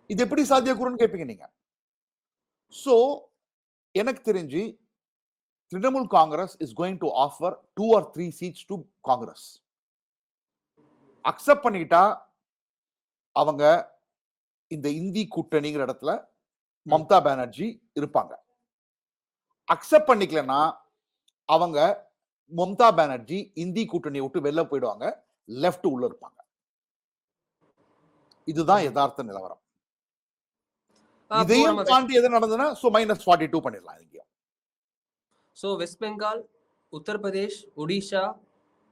Speaker 5: இது எப்படி சாத்தியக்கூறுன்னு கேட்பீங்க நீங்க. சோ எனக்கு தெரிஞ்சு Trinamool Congress is going to offer 2 or 3 seats to Congress. Accept பண்ணிட்டா அவங்க இந்த இந்தி கூட்டணிங்கிற இடத்துல மம்தா பானர்ஜி இருப்பாங்க. அக்செப்ட் பண்ணிக்கலன்னா அவங்க மம்தா பானர்ஜி இந்தி கூட்டணியை விட்டு வெளில போயிடுவாங்க, லெஃப்ட் உள்ள இருப்பாங்க. இதுதான் யதார்த்த நிலவரம். இதையும் தாண்டி எது நடந்ததுன்னா -42 பண்ணிடலாம்.
Speaker 4: சோ வெஸ்ட் பெங்கால், உத்தரப்பிரதேஷ், ஒடிஷா,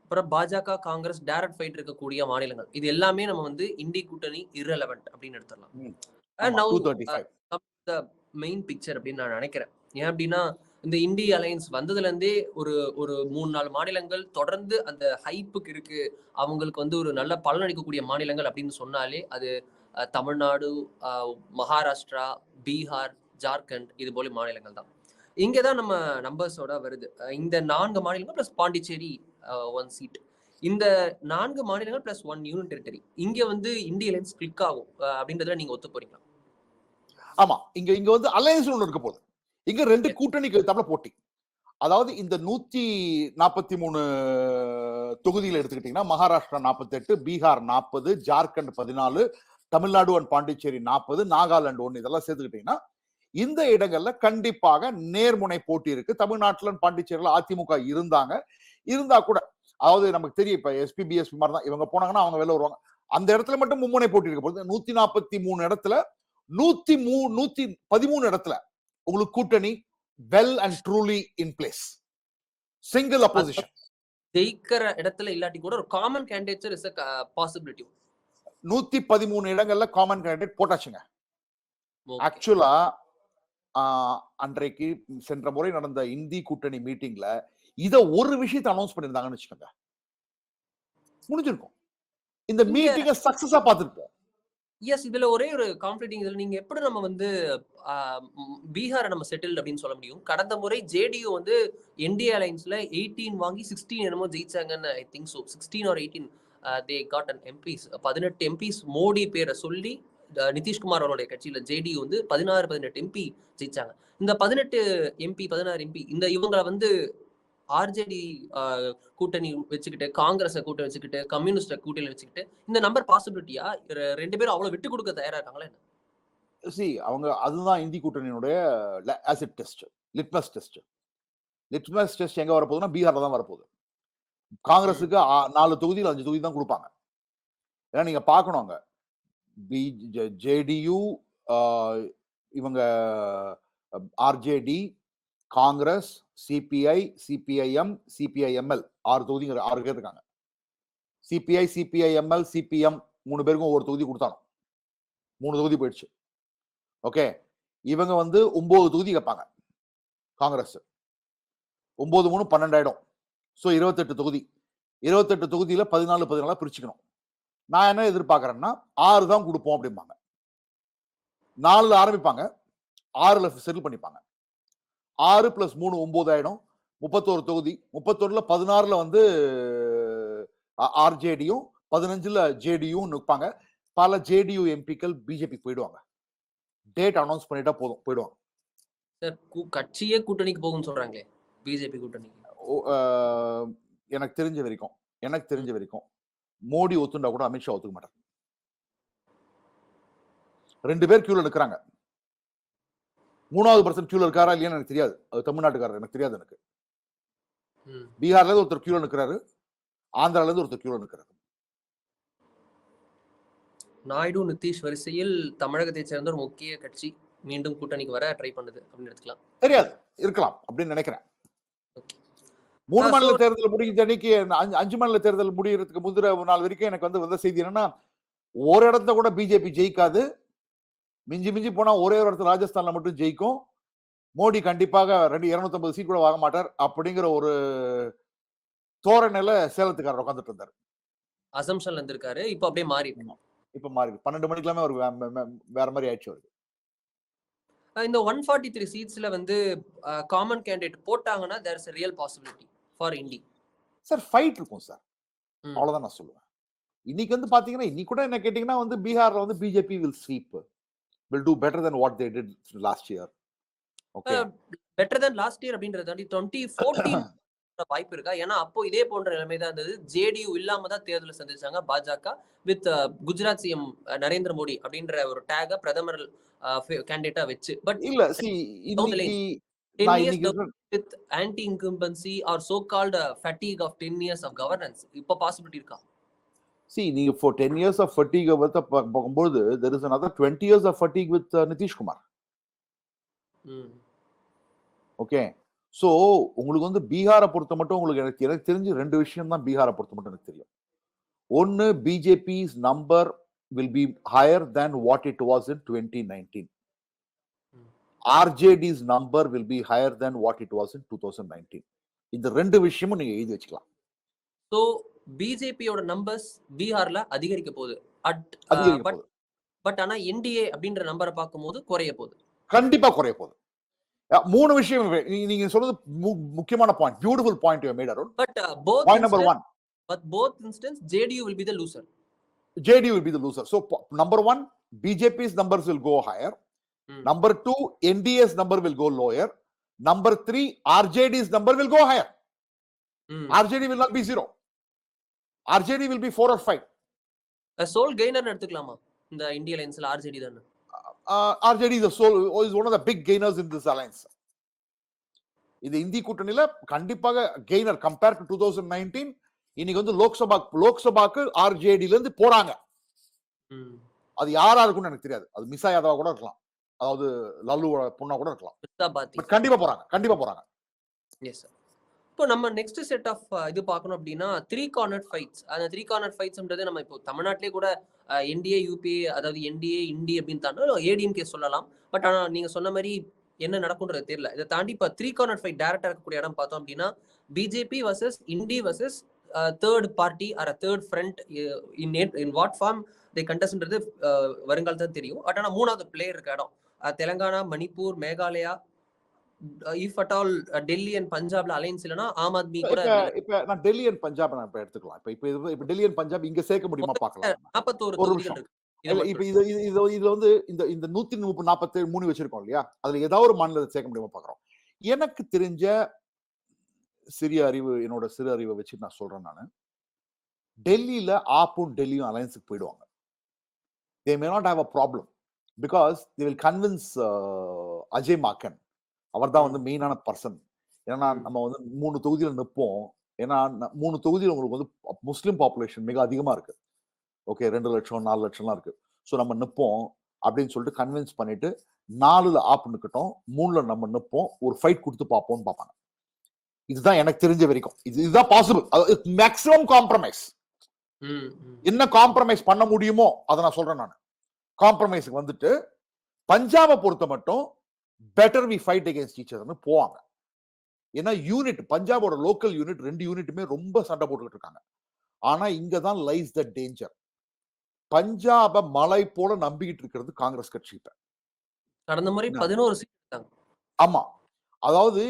Speaker 4: அப்புறம் பாஜக காங்கிரஸ் டைரக்ட் ஃபைட் இருக்கக்கூடிய மாநிலங்கள், இது எல்லாமே நம்ம வந்து இந்தி கூட்டணி irrelevant அப்படின்னு எடுத்துடலாம். மெயின் பிக்சர் அப்படின்னு நான் நினைக்கிறேன். ஏன் அப்படின்னா இந்த இந்தி அலையன்ஸ் வந்ததுல இருந்தே ஒரு 3-4 மாநிலங்கள் தொடர்ந்து அந்த ஹைப்புக்கு இருக்கு, அவங்களுக்கு வந்து ஒரு நல்ல பலன் அளிக்கக்கூடிய மாநிலங்கள் அப்படின்னு சொன்னாலே அது தமிழ்நாடு, மகாராஷ்டிரா, பீகார், ஜார்க்கண்ட் இது போல மாநிலங்கள் தான். இங்கதான் நம்ம நம்பர்ஸோட வருது. இந்த 4 மாநிலங்கள் பிளஸ் பாண்டிச்சேரி 1 சீட், இந்த 4 மாநிலங்கள் பிளஸ் 1 யூனியன் டெரிட்டரி, இங்க வந்து இந்திய அலையன்ஸ் கிளிக் ஆகும் அப்படின்றதுல நீங்க ஒத்து போறீங்களா?
Speaker 5: ஆமா, இங்க வந்து அலையன்ஸ் ஒன்று இருக்க போகுது. இங்க 2 கூட்டணிக்கு தவிர போட்டி. அதாவது இந்த 143 தொகுதியில் எடுத்துக்கிட்டீங்கன்னா மகாராஷ்டிரா 48, பீகார் 40, ஜார்க்கண்ட் 14, தமிழ்நாடு அண்ட் பாண்டிச்சேரி 40, நாகாலாந்து 1, இதெல்லாம் சேர்த்துக்கிட்டீங்கன்னா இந்த இடங்கள்ல கண்டிப்பாக நேர்முனை போட்டி இருக்கு. தமிழ்நாட்டுல பாண்டிச்சேரியில அதிமுக இருந்தா கூட, அதாவது நமக்கு தெரியும் இப்ப எஸ்பி பிஎஸ்பி மாதிரி தான், இவங்க போனாங்கன்னா அவங்க வெளில வருவாங்க. அந்த இடத்துல மட்டும் மும்முனை போட்டி இருக்க போகுது. 143 இடத்துல 113 இடத்துல உங்களுக்கு கூட்டணி well and truly in place, single opposition.
Speaker 4: ஜெயிக்கிற இடத்துல இல்லாட்டி கூட ஒரு common candidate is a possibility.
Speaker 5: 113 இடங்கள்ல காமன் கேண்டிடேட் போட்டாச்சுங்க. ஆக்சுவலா அன்றைக்கு சென்ற முறை நடந்த இந்தி கூட்டணி மீட்டிங்ல இத ஒரு விஷயத்தை அனௌன்ஸ் பண்ணிருந்தாங்கன்னு வச்சுக்கோங்க, முடிஞ்சிருக்கும். இந்த மீட்டிங்க சக்சஸா பார்த்திருப்போம்.
Speaker 4: எஸ், இதுல ஒரே ஒரு கான்ஃபிளிக்டிங், இதுல நீங்க எப்படி நம்ம வந்து பீகாரை நம்ம செட்டில்ட் அப்படின்னு சொல்ல முடியும்? கடந்த முறை ஜேடியு வந்து என்டிஏ அலைன்ஸ்ல 18 வாங்கி 16 என்னமோ ஜெயிச்சாங்கன்னு I think so. 16 or 18 they got an MPs. 18 MPs Modi பேரை சொல்லி நிதிஷ்குமார் அவருடைய கட்சியில ஜேடியு வந்து 16-18 எம்பி ஜெயிச்சாங்க. இந்த 18 எம்பி 16 எம்பி இந்த இவங்களை வந்து ஆர்ஜேடி கூட்டணி வச்சுக்கிட்டு, காங்கிரஸ் கூட்டணி வச்சுக்கிட்டு, கம்யூனிஸ்ட் கூட்டணி வச்சுக்கிட்டு இந்த நம்பர் பாசிபிலிட்டியா? 2 பேரும் அவ்வளவு விட்டு கொடுக்க தயாரா இருக்காங்களா என்ன?
Speaker 5: அவங்க அதுதான் இந்தி கூட்டணியினுடைய acid test, litmus test. Litmus test எங்க வரப்போகுதுன்னா பீகார்ல தான் வரப்போகுது. காங்கிரஸுக்கு 4 தொகுதியில் 5 தொகுதி தான் கொடுப்பாங்க. ஏன்னா நீங்க பார்க்கணும், அங்க ஜேடியு, இவங்க RJD, Congress, CBI, CPIM, CPI ML 6 தொகுதிங்க, 6 பேர் இருக்காங்க. சிபிஐ, சிபிஐஎம்எல், சிபிஎம் 3 பேருக்கும் ஒவ்வொரு தொகுதி கொடுத்தாங்க. 3 தொகுதி போயிடுச்சு. ஓகே, இவங்க வந்து 9 தொகுதி கேட்பாங்க. காங்கிரஸ் 9 3 12 ஆயிடும். ஸோ 28 தொகுதி. 28 தொகுதியில 14 பிரிச்சுக்கணும். நான் என்ன எதிர்பார்க்கறேன்னா 6 தான் கொடுப்போம் அப்படிம்பாங்க. 4ல ஆரம்பிப்பாங்க, 6ல செட்டில் பண்ணிப்பாங்க. 6 + 3 9 ஆயிடும். 31 தொகுதி. 31ல 16ல வந்து ஆர்ஜேடியும் 15ல ஜேடியும் நிற்பாங்க. பல ஜேடியு எம்பிக்கள் பிஜேபி போயிடுவாங்க. டேட் அனௌன்ஸ் பண்ணிட்டா போதும், போயிடுவாங்க.
Speaker 4: சார் கட்சியே கூட்டணிக்கு போகும்னு சொல்றாங்களே, பிஜேபி கூட்டணிக்கு.
Speaker 5: எனக்கு தெரிஞ்ச வரைக்கும் மோடி ஒத்துண்டா கூட அமித்ஷா ஒத்துக்க மாட்டார். 2 பேர் கியூல நிற்கிறாங்க. 3வது பர்சன் கியூல இருக்காரா இல்லையான்னு எனக்கு தெரியாது. அது தமிழ்நாட்டுக்காரர், எனக்கு தெரியாது. எனக்கு பீகார்ல இருந்து ஒருத்தர் கியூல நிற்கிறாரு, ஆந்திரால இருந்து ஒருத்தர் கியூல நிற்கிறாரு.
Speaker 4: நாயுடு நிதிஷ் வரிசையில் தமிழகத்தை சேர்ந்த ஒரு முக்கிய கட்சி மீண்டும் கூட்டணிக்கு வர ட்ரை பண்ணுது அப்படின்னு எடுத்துக்கலாம்.
Speaker 5: தெரியாது, இருக்கலாம் அப்படின்னு நினைக்கிறேன். 3 மாநில தேர்தல் முடிஞ்ச அன்னைக்கு 5 மாநில தேர்தல் முடியறதுக்கு முந்திர நாள் வரைக்கும் எனக்கு வந்து வந்த செய்தி என்னன்னா, ஒரு இடத்துல கூட பிஜேபி ஜெயிக்காது, மிஞ்சி போனா ஒரே ஒரு இடத்துல ராஜஸ்தான்ல மட்டும் ஜெயிக்கும், மோடி கண்டிப்பாக 250 சீட் கூட வாங்க மாட்டார் அப்படிங்கிற ஒரு தோரணையில சேலத்துக்காரர் உட்காந்துட்டு இருந்தாரு.
Speaker 4: அசம்ஷன்ல இருந்திருக்காரு. இப்ப அப்படியே மாறி
Speaker 5: இப்ப மாறி 12 மணிக்கெல்லாமே ஒரு வேற மாதிரி ஆயிடுச்சு அவருக்கு.
Speaker 4: இந்த 143 சீட்ஸ்ல வந்து காமன் கேண்டிடேட் போட்டாங்கன்னா there is a real possibility for INDI.
Speaker 5: Sir fight இருக்கும் சார், அவ்வளவுதான் நான் சொல்லுவேன். இன்னைக்கு வந்து பாத்தீங்கன்னா, இன்னைக்கு கூட என்ன கேட்டீங்கன்னா வந்து பீகார்ல வந்து BJP will do better than what they did last year. Okay,
Speaker 4: better than last year அப்படின்றத தாண்டி 2014 வாய்ப்பு இருக்கா? ஏன்னா அப்போ இதே போன்ற நிலைமை தான் இருந்தது. ஜேடியு இல்லாம தான் தேர்தலை சந்திச்சாங்க பாஜக வித் குஜராத் சிஎம் நரேந்திர மோடி அப்படின்ற ஒரு டேக பிரதமர் கேண்டிடேட்டா வச்சு. பட்
Speaker 5: இல்ல
Speaker 4: with anti incumbency or so called fatigue of 10 years of governance இப்ப பாசிபிலிட்டி இருக்கா?
Speaker 5: நீங்க for 10 years of fatigue பார்க்கும்போது there is another 20 years of fatigue with Nitish Kumar. Okay, so உங்களுக்கு வந்து பீகாரை பொறுத்த மட்டும் உங்களுக்கு எனக்கு தெரிஞ்சு 2 விஷயம் தான் பீகாரை பொறுத்த மட்டும் எனக்கு தெரியும். ஒன்னு, பிஜேபி's number will be higher than what it was in 2019. RJD's number will be higher than what it was in 2019. இந்த 2 விஷயமும் நீங்க எழுதி வச்சுக்கலாம்.
Speaker 4: சோ பிஜேபியோட நம்பர்ஸ் பீகார்ல அதிகரிக்க போகுது. பட் ஆனா என்டிஏ அப்படின்ற நம்பரை பார்க்கும்போது குறைய போகுது.
Speaker 5: கண்டிப்பா குறைய போகுது. 3 விஷயம் நீங்க சொல்றது முக்கியமான point. Beautiful point you made around.
Speaker 4: But point number 1, but both instance JDU will be the loser.
Speaker 5: JDU will be the loser. So number 1, BJP's numbers will go higher. Number 2, NDA's number will go lower. Number 3, RJD's number will go higher. RJD will not be 0. RJD will be 4 or 5.
Speaker 4: A sole gainer எடுத்துக்கலாமா இந்த இந்தியா அலையன்ஸ்ல? RJD தான.
Speaker 5: RJD is one of the big gainers in this alliance. இது இந்தி கூட்டணியில கண்டிப்பாக கெய்னர் கம்பேர் டு 2019. இன்னைக்கு வந்து லோக்சபாக்கு ஆர்ஜேடில இருந்து போறாங்க. அது யாரா இருக்கும்னு எனக்கு தெரியாது. அது மிசா யாதவா கூட இருக்கலாம், அதாவது லல்லு பொண்ணா கூட இருக்கலாம். கண்டிப்பா போறாங்க.
Speaker 4: Yes sir. இப்போ நம்ம நெக்ஸ்ட் செட் ஆஃப் இது பார்க்கணும் அப்படின்னா 3 கார்னர் ஃபைட்ஸ். அந்த 3 கார்னர் ஃபைட்ஸ்ன்றது நம்ம இப்போ தமிழ்நாட்டிலே கூட என்டிஏ யூபிஏ, அதாவது என்டிஏ இண்டி அப்படின்னு தாண்டி ஏடிஎம்கே சொல்லலாம். பட் ஆனால் நீங்க சொன்ன மாதிரி என்ன நடக்கும்ன்றது தெரியல. இதை தாண்டி இப்போ 3 கார்னர் ஃபைட் டைரக்டா இருக்கக்கூடிய இடம் பார்த்தோம் அப்படின்னா BJP versus INDI versus third party or third front in what form they கண்டஸ்ட்ன்றது வருங்காலத்தான் தெரியும். பட் ஆனால் 3வது பிளேயர் இருக்க இடம் Telangana, Manipur, Meghalaya, if at all Delhi and பஞ்சாப்ல அலைன்ஸ் இல்லனா ஆம் ஆத்மி கூட.
Speaker 5: இப்ப நான் டெல்லி அண்ட் பஞ்சாப் நான் எடுத்துக்கலாம். இப்ப டெல்லி அண்ட் பஞ்சாப் இங்க சேர்க்க முடியுமா பார்க்கலாம்.
Speaker 4: 41 தொகுதிகள் இருக்கு.
Speaker 5: இப்ப இதுல வந்து இந்த 143 வச்சிருக்கோம் இல்லையா, அதுல ஏதாவது ஒரு மாநிலத்தை சேர்க்க முடியுமா பாக்குறோம். எனக்கு தெரிஞ்ச என்னோட சிறு அறிவை வச்சு நான் சொல்றேன். நானு டெல்லியில ஆப்பும் டெல்லியும் அலைன்ஸுக்கு போயிடுவாங்க. they may not have a problem because they will convince Ajay மாக்கன். அவர் தான் வந்து மெயினான பர்சன். ஏன்னா நம்ம வந்து 3 தொகுதியில நிற்போம். ஏன்னா 3 தொகுதியில் உங்களுக்கு வந்து முஸ்லிம் பாப்புலேஷன் மிக அதிகமா இருக்கு. ஓகே, 2 லட்சம் 4 லட்சம்லாம் இருக்கு. ஸோ நம்ம நிற்போம் அப்படின்னு சொல்லிட்டு கன்வின்ஸ் பண்ணிட்டு 4ல ஆப் நிக்கட்டும், 3ல நம்ம நிற்போம், ஒரு ஃபைட் கொடுத்து பார்ப்போம்னு பார்ப்பாங்க. இதுதான் எனக்கு தெரிஞ்ச வரைக்கும். இதுதான் பாசிபிள். Maximum compromise. என்ன காம்ப்ரமைஸ் பண்ண முடியுமோ அதை நான் சொல்றேன். நான் காம்ப்ரமைஸுக்கு வந்துட்டு பஞ்சாபை பொறுத்த மட்டும் better we fight against each அதர்னு போவாங்க. ஏன்னா யூனிட், பஞ்சாபோட லோக்கல் யூனிட் 2 யூனிட்டுமே ரொம்ப சண்டை போட்டுக்கிட்டு இருக்காங்க. ஆனா இங்கதான் லைஸ் த டேஞ்சர். பஞ்சாப மலை போல நம்பிக்கிட்டு இருக்கிறது காங்கிரஸ் கட்சி. இப்ப
Speaker 4: கடந்த முறை 11 சீட் எடுத்தாங்க.
Speaker 5: ஆமா, அதாவது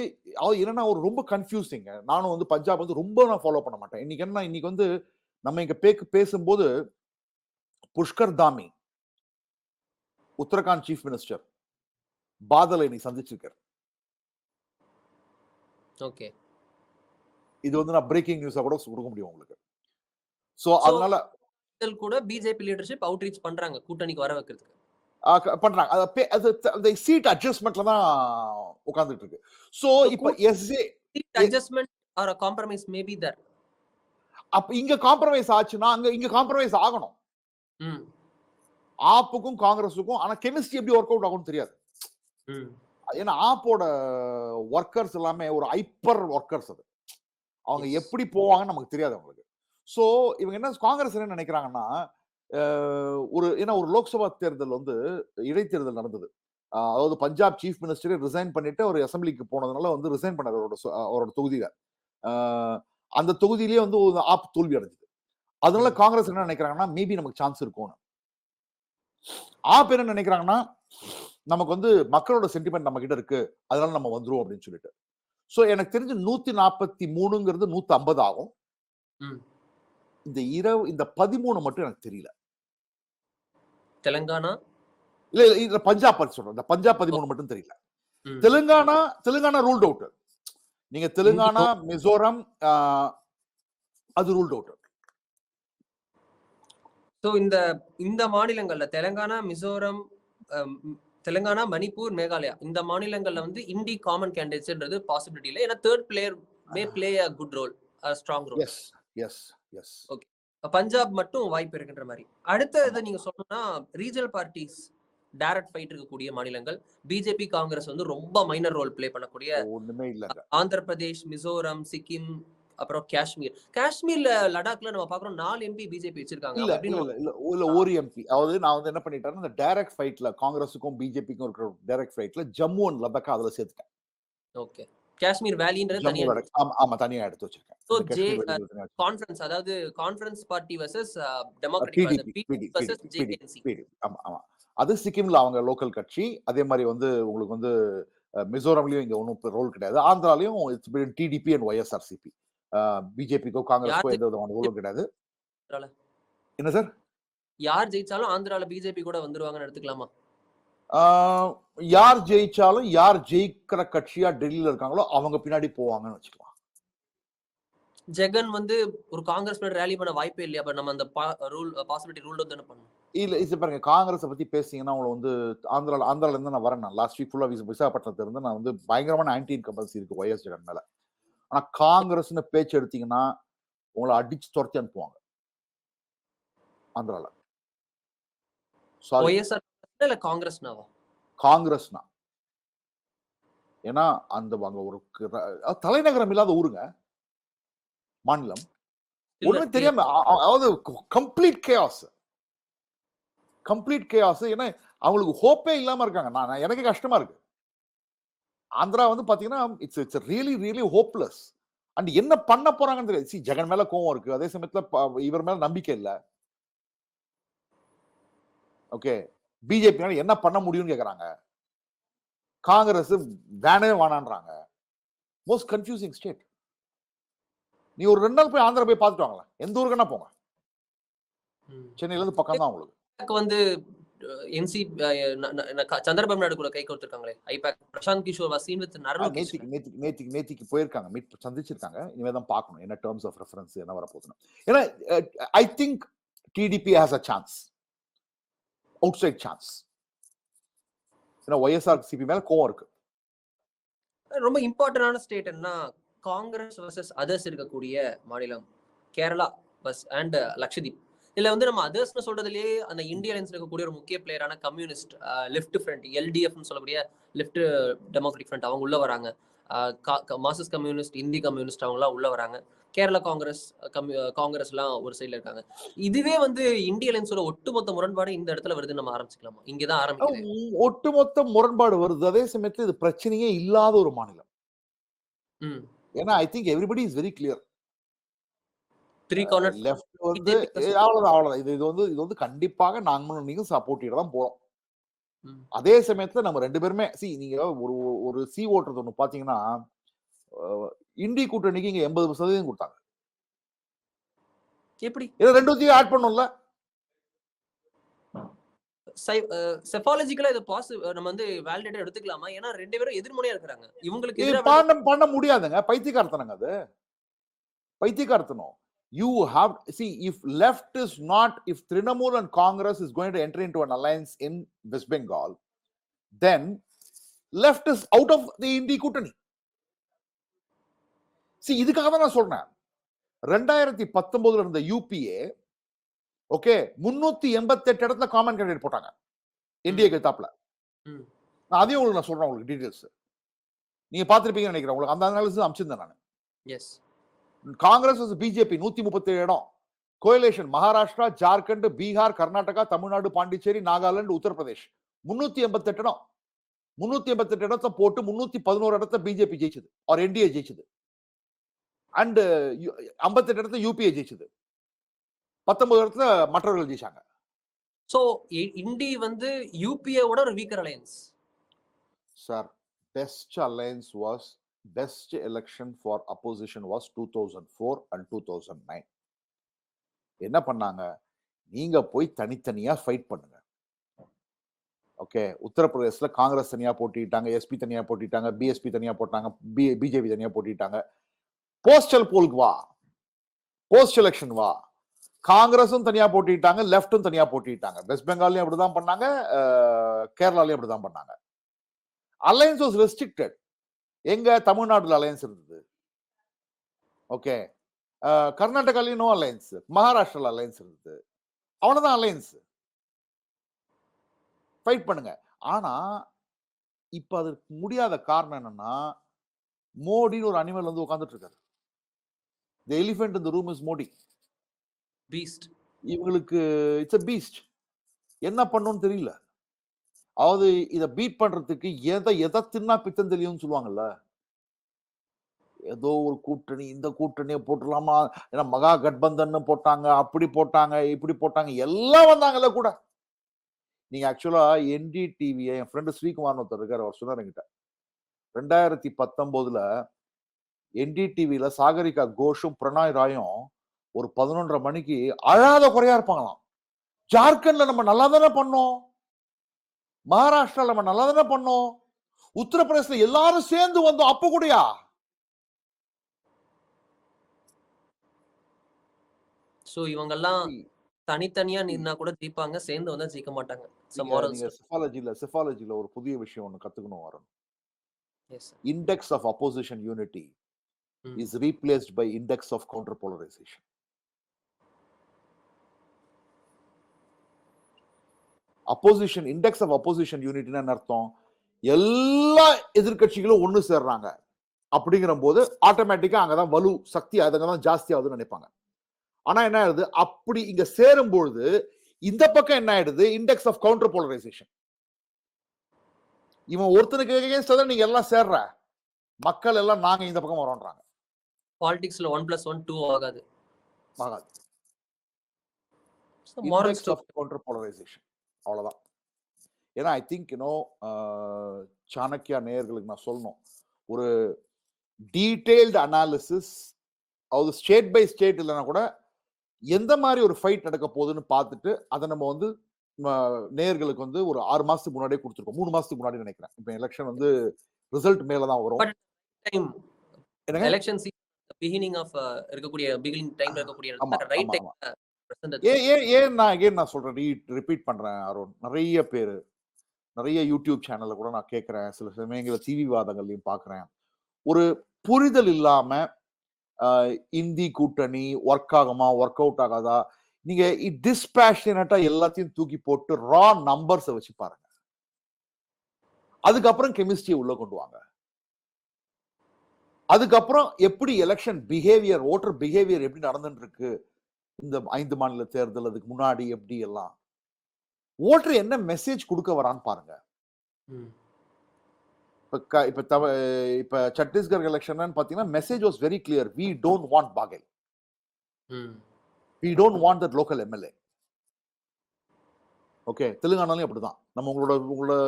Speaker 5: என்னன்னா ஒரு ரொம்ப கன்ஃபியூசிங்க. நானும் வந்து பஞ்சாப் வந்து ரொம்ப நான் ஃபாலோ பண்ண மாட்டேன். இன்னைக்கு வந்து நம்ம இங்க பேசும்போது புஷ்கர் தாமி, உத்தரகாண்ட் சீஃப் மினிஸ்டர், பாதலை நீ சந்திச்சிருக்காரு.
Speaker 4: ஓகே,
Speaker 5: இது வந்து நான் பிரேக்கிங் நியூஸா கூட கொடுக்க முடியும் உங்களுக்கு. சோ அதனால
Speaker 4: கூட பிஜேபி லீடர்ஷிப் அவுட்ரீச் பண்றாங்க கூட்டணிக்கு வர வைக்கிறதுக்கு
Speaker 5: பண்றாங்க. அந்த சீட் அட்ஜஸ்ட்மெண்ட்ல தான் உட்கார்ந்துட்டு இருக்கு. சோ இப்போ எஸ்ஏ
Speaker 4: adjustment or compromise may be there.
Speaker 5: அப்ப இங்க காம்ப்ரமைஸ் ஆச்சுன்னா இங்க காம்ப்ரமைஸ் ஆகணும். ஆப்புக்கும் காங்கிரஸுக்கும். ஆனா கெமிஸ்ட்ரி எப்படி ஒர்க் அவுட் ஆகும்னு தெரியாது. ஏன்னா ஆப்போட ஒர்க்கர்ஸ் எல்லாமே ஒரு ஹைப்பர் ஒர்க்கர்ஸ். அது அவங்க எப்படி போவாங்கன்னு நமக்கு தெரியாது அவங்களுக்கு. சோ இவங்க என்ன காங்கிரஸ் என்ன நினைக்கிறாங்கன்னா, ஒரு லோக்சபா தேர்தல் வந்து இடைத்தேர்தல் நடந்தது. அதாவது பஞ்சாப் சீஃப் மினிஸ்டரே ரிசைன் பண்ணிட்டு ஒரு அசம்பிளிக்கு போனதுனால வந்து ரிசைன் பண்ணார் அவரோட தொகுதியில. அந்த தொகுதியிலேயே வந்து ஆப் தோல்வி அடைஞ்சது. அதனால காங்கிரஸ் என்ன நினைக்கிறாங்கன்னா, மேபி நமக்கு சான்ஸ் இருக்கும்னு. ஆப் என்ன நினைக்கிறாங்கன்னா, நமக்கு வந்து மக்களோட சென்டிமெண்ட் நம்ம கிட்ட இருக்கு, அதனால நம்ம வந்துருவோம் அப்படின்னு சொல்லிட்டு. சோ எனக்கு தெரிஞ்சு 143ங்கிறது 150 ஆகும். இந்த 13 மட்டும் எனக்கு தெரியல.
Speaker 4: தெலுங்கானா
Speaker 5: இல்ல பஞ்சாப் சொல்றேன். இந்த பஞ்சாப் 13 மட்டும் தெரியல. Telangana ruled out. நீங்க தெலுங்கானா, மிசோரம் அது ரூல்ட் அவுட்.
Speaker 4: சோ இந்த மாநிலங்கள்ல தெலுங்கானா, மிசோரம், தெலுங்கானா, மணிப்பூர், மேகாலயா இந்த மாநிலங்கள்ல வந்து இண்டி காமன் கேண்டிடேட்ஸ்ன்றது பாசிபிலிட்டி இல்ல. ஏன்னா third player may play a good role, a strong role.
Speaker 5: Yes.
Speaker 4: Okay, Punjab மட்டும் வாய்ப்பு இருக்கின்ற மாதிரி. அடுத்த இதை நீங்க சொல்லணும்னா ரீஜனல் பார்ட்டிஸ் டைரக்ட் ஃபைட் இருக்கக்கூடிய மாநிலங்கள். பிஜேபி காங்கிரஸ் வந்து ரொம்ப மைனர் ரோல் பிளே பண்ணக்கூடிய
Speaker 5: ஒண்ணுமே இல்ல.
Speaker 4: ஆந்திர பிரதேஷ், மிசோரம், சிக்கிம், அப்புறம் காஷ்மீர்ல லடாக்ல நம்ம பாக்குறோம் 4 எம்பி பிஜேபி வச்சிருக்காங்க.
Speaker 5: இல்ல ஒரு எம்பி. அதாவது நான் வந்து என்ன பண்ணிட்டேன், இந்த டைரக்ட் ஃபைட்ல காங்கிரஸுக்கும் பிஜேபிக்கும் இருக்கிற டைரக்ட் ஃபைட்ல ஜம்மு அண்ட் லடாக் அதுல சேர்த்துட்டேன்.
Speaker 4: ஓகே, காஷ்மீர் வேலின்றது தனியா
Speaker 5: தனியா எடுத்து வச்சிருக்கேன்.
Speaker 4: சோ கான்ஃபரன்ஸ், அதாவது conference party versus democratic versus JNC.
Speaker 5: ஆமா, அது சிக்கிம்ல அவங்க லோக்கல் கட்சி. அதே மாதிரி வந்து உங்களுக்கு வந்து மிசோரம்லயும் இங்க ஒன்றும் ரோல் கிடையாது. ஆந்திராலையும் டிடிபி அண்ட் ஒய்எஸ்ஆர்சிபி. பிஜேபிக்கோ காங்கிரஸ்க்கோ எந்த விதமான ரோலும் கிடையாது. என்ன சார்,
Speaker 4: யார் ஜெயிச்சாலும் ஆந்திரால பிஜேபி கூட வந்துருவாங்கன்னு எடுத்துக்கலாமா?
Speaker 5: யார் ஜெயிச்சாலும் யார் ஜெயிக்கிற கட்சியா டெல்லியில இருக்காங்களோ அவங்க பின்னாடி போவாங்கன்னு வச்சுக்கலாம்.
Speaker 4: ஜெகன் வந்து ஒரு காங்கிரஸ் ரேலி பண்ண வாய்ப்பே இல்லையா? அப்ப நம்ம அந்த பாசிபிலிட்டி ரூல் தான பண்ணணும். இல்ல
Speaker 5: இது பாருங்க, காங்கிரஸ் பத்தி பேசிங்கன்னா உங்களை வந்து ஆந்திரால இருந்து நான் வரேன். லாஸ்ட் வீக் ஃபுல்லா விசாகப்பட்டினத்துல இருந்து நான் வந்து பயங்கரமான ஆன்டி இன்கம்பன்சி இருக்கு ஒய்எஸ் ஜெகன் மேல. ஆனா காங்கிரஸ்னு பேச்சு எடுத்தீங்கன்னா உங்களை அடிச்சு துரத்தி அனுப்புவாங்க ஆந்திரால. காங்கிரஸ்னா ஏன்னா அந்த ஒரு தலைநகரம் இல்லாத ஊருங்க, மாநிலம். ஒண்ணுமே தெரியாம, அதாவது கம்ப்ளீட் கேஆஸ். ஏன்னா அவங்களுக்கு ஹோப்பே இல்லாம இருக்காங்க. எனக்கு கஷ்டமா இருக்கு. ஆந்திரா வந்து பாத்தீங்கன்னா it's really really hopeless. And என்ன பண்ண போறாங்கன்னு தெரியாது. ஜெகன் மேல கோவம் இருக்கு, அதே சமயத்துல இவர் மேல நம்பிக்கை இல்ல. ஓகே, பிஜேபி என்ன பண்ண முடியும்னு கேக்குறாங்க. காங்கிரஸ் வேணவே வேணான்றாங்க. Most confusing state. நீ ஒரு 2 நாள் போய் ஆந்திரா போய் பார்த்துட்டு வாங்களா, எந்த ஊருக்குன்னா போங்க. சென்னையில இருந்து பக்கம் தான் உங்களுக்கு.
Speaker 4: வந்து என்சி சந்திரபாபு நாயுடு கூட கை கோர்த்திருக்காங்களே ஐபேக். பிரசாந்த் கிஷோர் வாசின் வித் நரன்
Speaker 5: நேத்திக்கு போயிருக்காங்க, மீட் சந்திச்சிருக்காங்க. இனிமே தான் பார்க்கணும் என்ன டர்ம்ஸ் ஆஃப் ரெஃபரன்ஸ் என்ன வர போகுதுன்னு. ஏன்னா I think TDP has a chance, outside chance. ஏன்னா ஒய்எஸ்ஆர்சிபி மேல கோவம் இருக்கு.
Speaker 4: ரொம்ப இம்பார்ட்டன்டான ஸ்டேட் என்ன, காங்கிரஸ் வர்சஸ் அதர்ஸ் இருக்கக்கூடிய மாநிலம் கேரளா அண்ட் லட்சதீப். இல்ல வந்து நம்ம அதர்ஸ்னு சொல்றதுலயே அந்த இந்திய அலைன்ஸ்ல இருக்கக்கூடிய ஒரு முக்கிய பிளேயரான கம்யூனிஸ்ட் லெஃப்ட் ஃப்ரண்ட் எல்டிஎஃப்னு சொல்லக்கூடிய லெஃப்ட் டெமோக்ராட்டிக் ஃப்ரண்ட் அவங்க உள்ள வராங்க. மார்க்சிஸ்ட் கம்யூனிஸ்ட், இந்தி கம்யூனிஸ்ட் அவங்கலாம் உள்ள வராங்க. கேரளா காங்கிரஸ், காங்கிரஸ்லாம் ஒரு சைடுல இருக்காங்க. இதுவே வந்து இந்திய அலைன்ஸோட ஒட்டுமொத்த முரண்பாடு இந்த இடத்துல வருதுன்னு நம்ம ஆரம்பிச்சுக்கலாமா? இங்கதான் ஆரம்பிக்குது.
Speaker 5: ஒட்டுமொத்த முரண்பாடு வருது. அதே சமயத்துல இது பிரச்சனையே இல்லாத ஒரு மாநிலம்.
Speaker 4: ம்.
Speaker 5: ஏன்னா I think everybody is very clear.
Speaker 4: 3 corner
Speaker 5: left வந்து அவ்வளவுதான். இது வந்து கண்டிப்பாக நாங்களும் நீங்க சப்போர்ட்டிட தான் போறோம். அதே சமயத்துல நம்ம 2 பேருமே நீங்க ஒரு சி ஓட்டுறது ஒண்ணு பாத்தீங்கன்னா, இந்தி கூட்டணிக்கு இங்க 80% கொடுத்தாங்க.
Speaker 4: எப்படி?
Speaker 5: இத 2த்தையும் ஆட் பண்ணும்ல.
Speaker 4: செஃபாலஜிக்கலா இது நம்ம வந்து வேலிடேட்டா எடுத்துக்கலாமா? ஏன்னா 2 பேரும் எதிர்முனையா இருக்காங்க. இவங்களுக்கு
Speaker 5: இது
Speaker 4: எதிரா
Speaker 5: பண்ண முடியாதுங்க. பைத்தியக்காரத்தனங்க அது. பைத்தியக்காரத்தனம். You have if left is not, if Trinamool and Congress is going to enter into an alliance in West Bengal, then left is out of the Indi கூட்டணி. இதுக்காக தான் நான் சொல்றேன். 2019 இருந்த யூபிஏ ஓகே 388 இடத்துல காமன் கேண்டிடேட் போட்டாங்க. என்டிஏக்கு தாப்ல. நான் அதையும் உங்களுக்கு நான் சொல்றேன், உங்களுக்கு டீடைல்ஸ். நீங்க பாத்திருப்பீங்கன்னு நினைக்கிறேன். உங்களுக்கு அந்த அனாலிசிஸ் அனுப்பிச்சிருந்தேன் நான்.
Speaker 4: எஸ்.
Speaker 5: காங்கிரஸ் பிஜேபி 137 இடம். கோயலேஷன் மகாராஷ்டிரா, ஜார்க்கண்ட், பீகார், கர்நாடகா, தமிழ்நாடு, பாண்டிச்சேரி, நாகாலாந்து, உத்தரப்பிரதேஷ் 388 இடம். 388 இடத்தை போட்டு 311 இடத்தை பிஜேபி ஜெயிச்சது, ஆர் என்டிஏ ஜெயிச்சது. அண்ட் 58 இடத்துல யூபிஏ ஜெயிச்சது. 19 இடத்துல மற்றவர்கள் ஜெயிச்சாங்க.
Speaker 4: சோ இண்டி வந்து யூபிஏ ஓட ஒரு weaker alliance.
Speaker 5: Sir, best alliance was best election for opposition was 2004 and 2009. என்ன பண்ணாங்க? நீங்க போய் தனித்தனியா ஃபைட் பண்ணுங்க. ஓகே, உத்தரப்பிரதேசல காங்கிரஸ் தனியா போட்டிட்டாங்க, எஸ்பி தனியா போட்டிட்டாங்க, பிஎஸ்பி தனியா போட்டாங்க, பிஜேபி தனியா போட்டிட்டாங்க. போஸ்டல் போலுக்கு வா, போஸ்ட் எலெக்ஷன் வா, காங்கிரஸும் தனியா போட்டிட்டாங்க, லெஃப்டும் தனியா போட்டிட்டாங்க. வெஸ்ட் பெங்காலையும் அப்படிதான் பண்ணாங்க, கேரளாலையும் அப்படிதான் பண்ணாங்க. Alliance was restricted. எங்க தமிழ்நாடுல அலையன்ஸ் இருந்தது. ஓகே, கர்நாடகாலையும் நோ அலையன்ஸ், மகாராஷ்டிரால அலையன்ஸ் இருந்தது. அவனதான் அலையன்ஸ். ஃபைட் பண்ணுங்க. ஆனா இப்ப அது முடியாத காரணம் என்னன்னா, மோடின்னு ஒரு அனிமல் வந்து உட்கார்ந்துட்டு இருக்காரு. The elephant in the room is Modi.
Speaker 4: Beast.
Speaker 5: இவங்களுக்கு இட்ஸ் a beast. என்ன பண்ணணும்னு தெரியல. அதாவது இத பீட் பண்றதுக்கு எதை தின்னா பித்தம் தெரியும்னு சொல்லுவாங்கல்ல. ஏதோ ஒரு கூட்டணி, இந்த கூட்டணியை போட்டுலாமா, ஏன்னா மகா கட்பந்தன் போட்டாங்க, அப்படி போட்டாங்க, இப்படி போட்டாங்க, எல்லாம் வந்தாங்கல்ல கூட. நீங்க ஆக்சுவலா என்டிடிவியை, என் ஃப்ரெண்டு ஸ்ரீகுமார்னு ஒருத்தர் இருக்காரு, அவர் சொன்னார் என்கிட்ட 2019 என்டிடிவில சாகரிகா கோஷும் பிரணாய் ராயும் ஒரு 11:30 மணிக்கு அழாத குறையா இருப்பாங்களாம். ஜார்க்கண்ட்ல நம்ம நல்லா தானே பண்ணோம், மகாராஷ்டிரால நம்ம நல்லா தானே பண்ணோம், உத்தரப்பிரதேசல எல்லாரும் சேர்ந்து வந்தோம், அப்ப கூடயா?
Speaker 4: சோ இவங்கெல்லாம் தனித்தனியா நின்னா கூட ஜெயிப்பாங்க, சேர்ந்து வந்தா ஜெயிக்க மாட்டாங்க.
Speaker 5: செஃபாலஜில ஒரு புதிய விஷயம் ஒன்னு கத்துக்கணும் வரும்.
Speaker 4: Yes, sir.
Speaker 5: Index of opposition unity is replaced by index of counterpolarization. Opposition, index of opposition unity என்ன அர்த்தம்? எல்லா எதிர்க்கட்சிகளும் ஒண்ணு சேர்றாங்க அப்படிங்கிற போது ஆட்டோமேட்டிக்கா அங்கதான் வலு சக்தி அதங்கதான் ஜாஸ்தி ஆகுதுன்னு நினைப்பாங்க. ஆனா என்ன ஆகுது, அப்படி இங்க சேரும் பொழுது இந்த பக்கம் என்ன ஆயிடுது, இண்டெக்ஸ் ஆஃப் கவுண்டர் போலரைசேஷன். இவன் ஒருத்தனுக்கு அகைன்ஸ்ட் தான் நீங்க எல்லாம் சேர்ற, மக்கள் எல்லாம் நாங்க இந்த பக்கம் வரோன்றாங்க.
Speaker 4: பாலிடிக்ஸ்ல 1+1 2 ஆகாது.
Speaker 5: இண்டெக்ஸ் ஆஃப் கவுண்டர் போலரைசேஷன், அவ்வளவுதான். ஏன்னா ஐ திங்க் சாணக்கியா நேயர்களுக்கு நான் சொல்லணும், ஒரு டீடைல்டு அனாலிசிஸ், அதாவது ஸ்டேட் பை ஸ்டேட் இல்லைன்னா கூட எந்த மாதிரி ஒரு ஃபைட் நடக்க போகுதுன்னு பார்த்துட்டு அதை நம்ம வந்து நேயர்களுக்கு வந்து ஒரு 6 மாசத்துக்கு முன்னாடியே கொடுத்துருக்கோம், 3 மாசத்துக்கு முன்னாடி நினைக்கிறேன். இப்ப எலெக்ஷன் வந்து ரிசல்ட் மேலதான் வரும்.
Speaker 4: எலெக்ஷன் பிகினிங் ஆஃப் இருக்கக்கூடிய பிகினிங் டைம்ல இருக்கக்கூடிய ரைட் டைம்.
Speaker 5: நான் சொல்றேன், ரிப்பீட் பண்றேன் அருண், நிறைய பேரு நிறைய யூடியூப் சேனல்ல கூட நான் கேட்கிறேன், சில சமயங்கள டிவி வாதங்கள்லையும் பாக்குறேன், ஒரு புரிதல் இல்லாம இந்தி கூட்டணி ஒர்க் ஆகுமா ஒர்க் அவுட் ஆகாதா, நீங்க டிஸ்பேஷனட்டா எல்லாத்தையும் தூக்கி போட்டு ரா நம்பர்ஸை வச்சு பாருங்க. அதுக்கப்புறம் கெமிஸ்ட்ரி உள்ள கொண்டு வாங்க. அதுக்கப்புறம் எப்படி எலெக்ஷன் பிஹேவியர், ஓட்டர் பிஹேவியர் எப்படி நடந்துட்டு இருக்கு இந்த 5 மாநில தேர்தல், அதுக்கு முன்னாடி எப்படி எல்லாம் ஓட்டர் என்ன மெசேஜ் கொடுக்க வரான்னு பாருங்க. இப்ப சத்தீஸ்கர் எலெக்ஷன் பாத்தீங்கன்னா message was very clear. We don't want Baghel, we don't want that local MLA. Okay, தெலுங்கானாலையும் அப்படிதான். நம்ம உங்களோட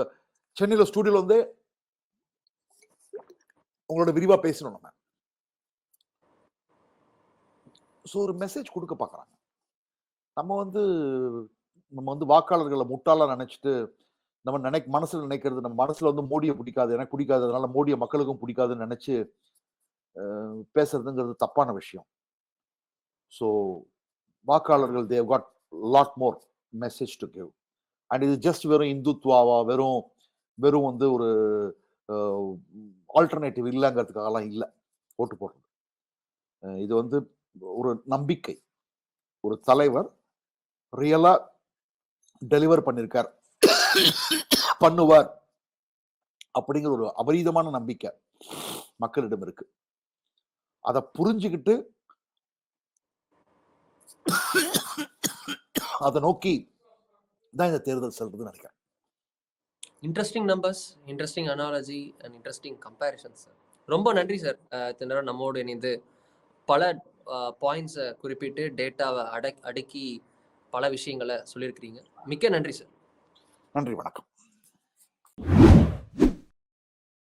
Speaker 5: சென்னையில ஸ்டூடியோல வந்து உங்களோட விரிவா பேசணும். ஒரு மெசேஜ் கொடுக்க பாக்குறாங்க. நம்ம வந்து வாக்காளர்களை முட்டாளா நினைச்சிட்டு நம்ம மனசுல நினைக்கிறது, நம்ம மனசுல வந்து மோடியை பிடிக்காது, எனக்கு பிடிக்காது, அதனால மோடியை மக்களுக்கும் பிடிக்காதுன்னு நினைச்சு பேசுறதுங்கிறது தப்பான விஷயம். ஸோ வாக்காளர்கள் they've got lot more message to give. And இது ஜஸ்ட் வெறும் இந்துத்வாவா, வெறும் வந்து ஒரு ஆல்டர்னேட்டிவ் இல்லைங்கிறதுக்காகலாம் இல்லை ஓட்டு போடுறது. இது வந்து ஒரு நம்பிக்கை, ஒரு தலைவர் ரியலா டெலிவர் பண்ணிருக்கார், பண்ணுவார் அப்படிங்கிற ஒரு அபரீதமான நம்பிக்கை மக்களிடம் இருக்கு. அதை புரிஞ்சுக்கிட்டு அதை நோக்கி தான் இந்த தேர்தல் செல்றது நினைக்கிறேன்.
Speaker 4: Interesting numbers, interesting analogy and interesting comparison sir. ரொம்ப நன்றி சார். இத்தனை நேரம் நம்மோடு இணைந்து பல பாயிண்ட்ஸை குறிப்பிட்டு டேட்டாவை அடுக்கி பல விஷயங்களை சொல்லியிருக்கிறீங்க. மிக்க நன்றி சார்.
Speaker 5: நன்றி, வணக்கம்.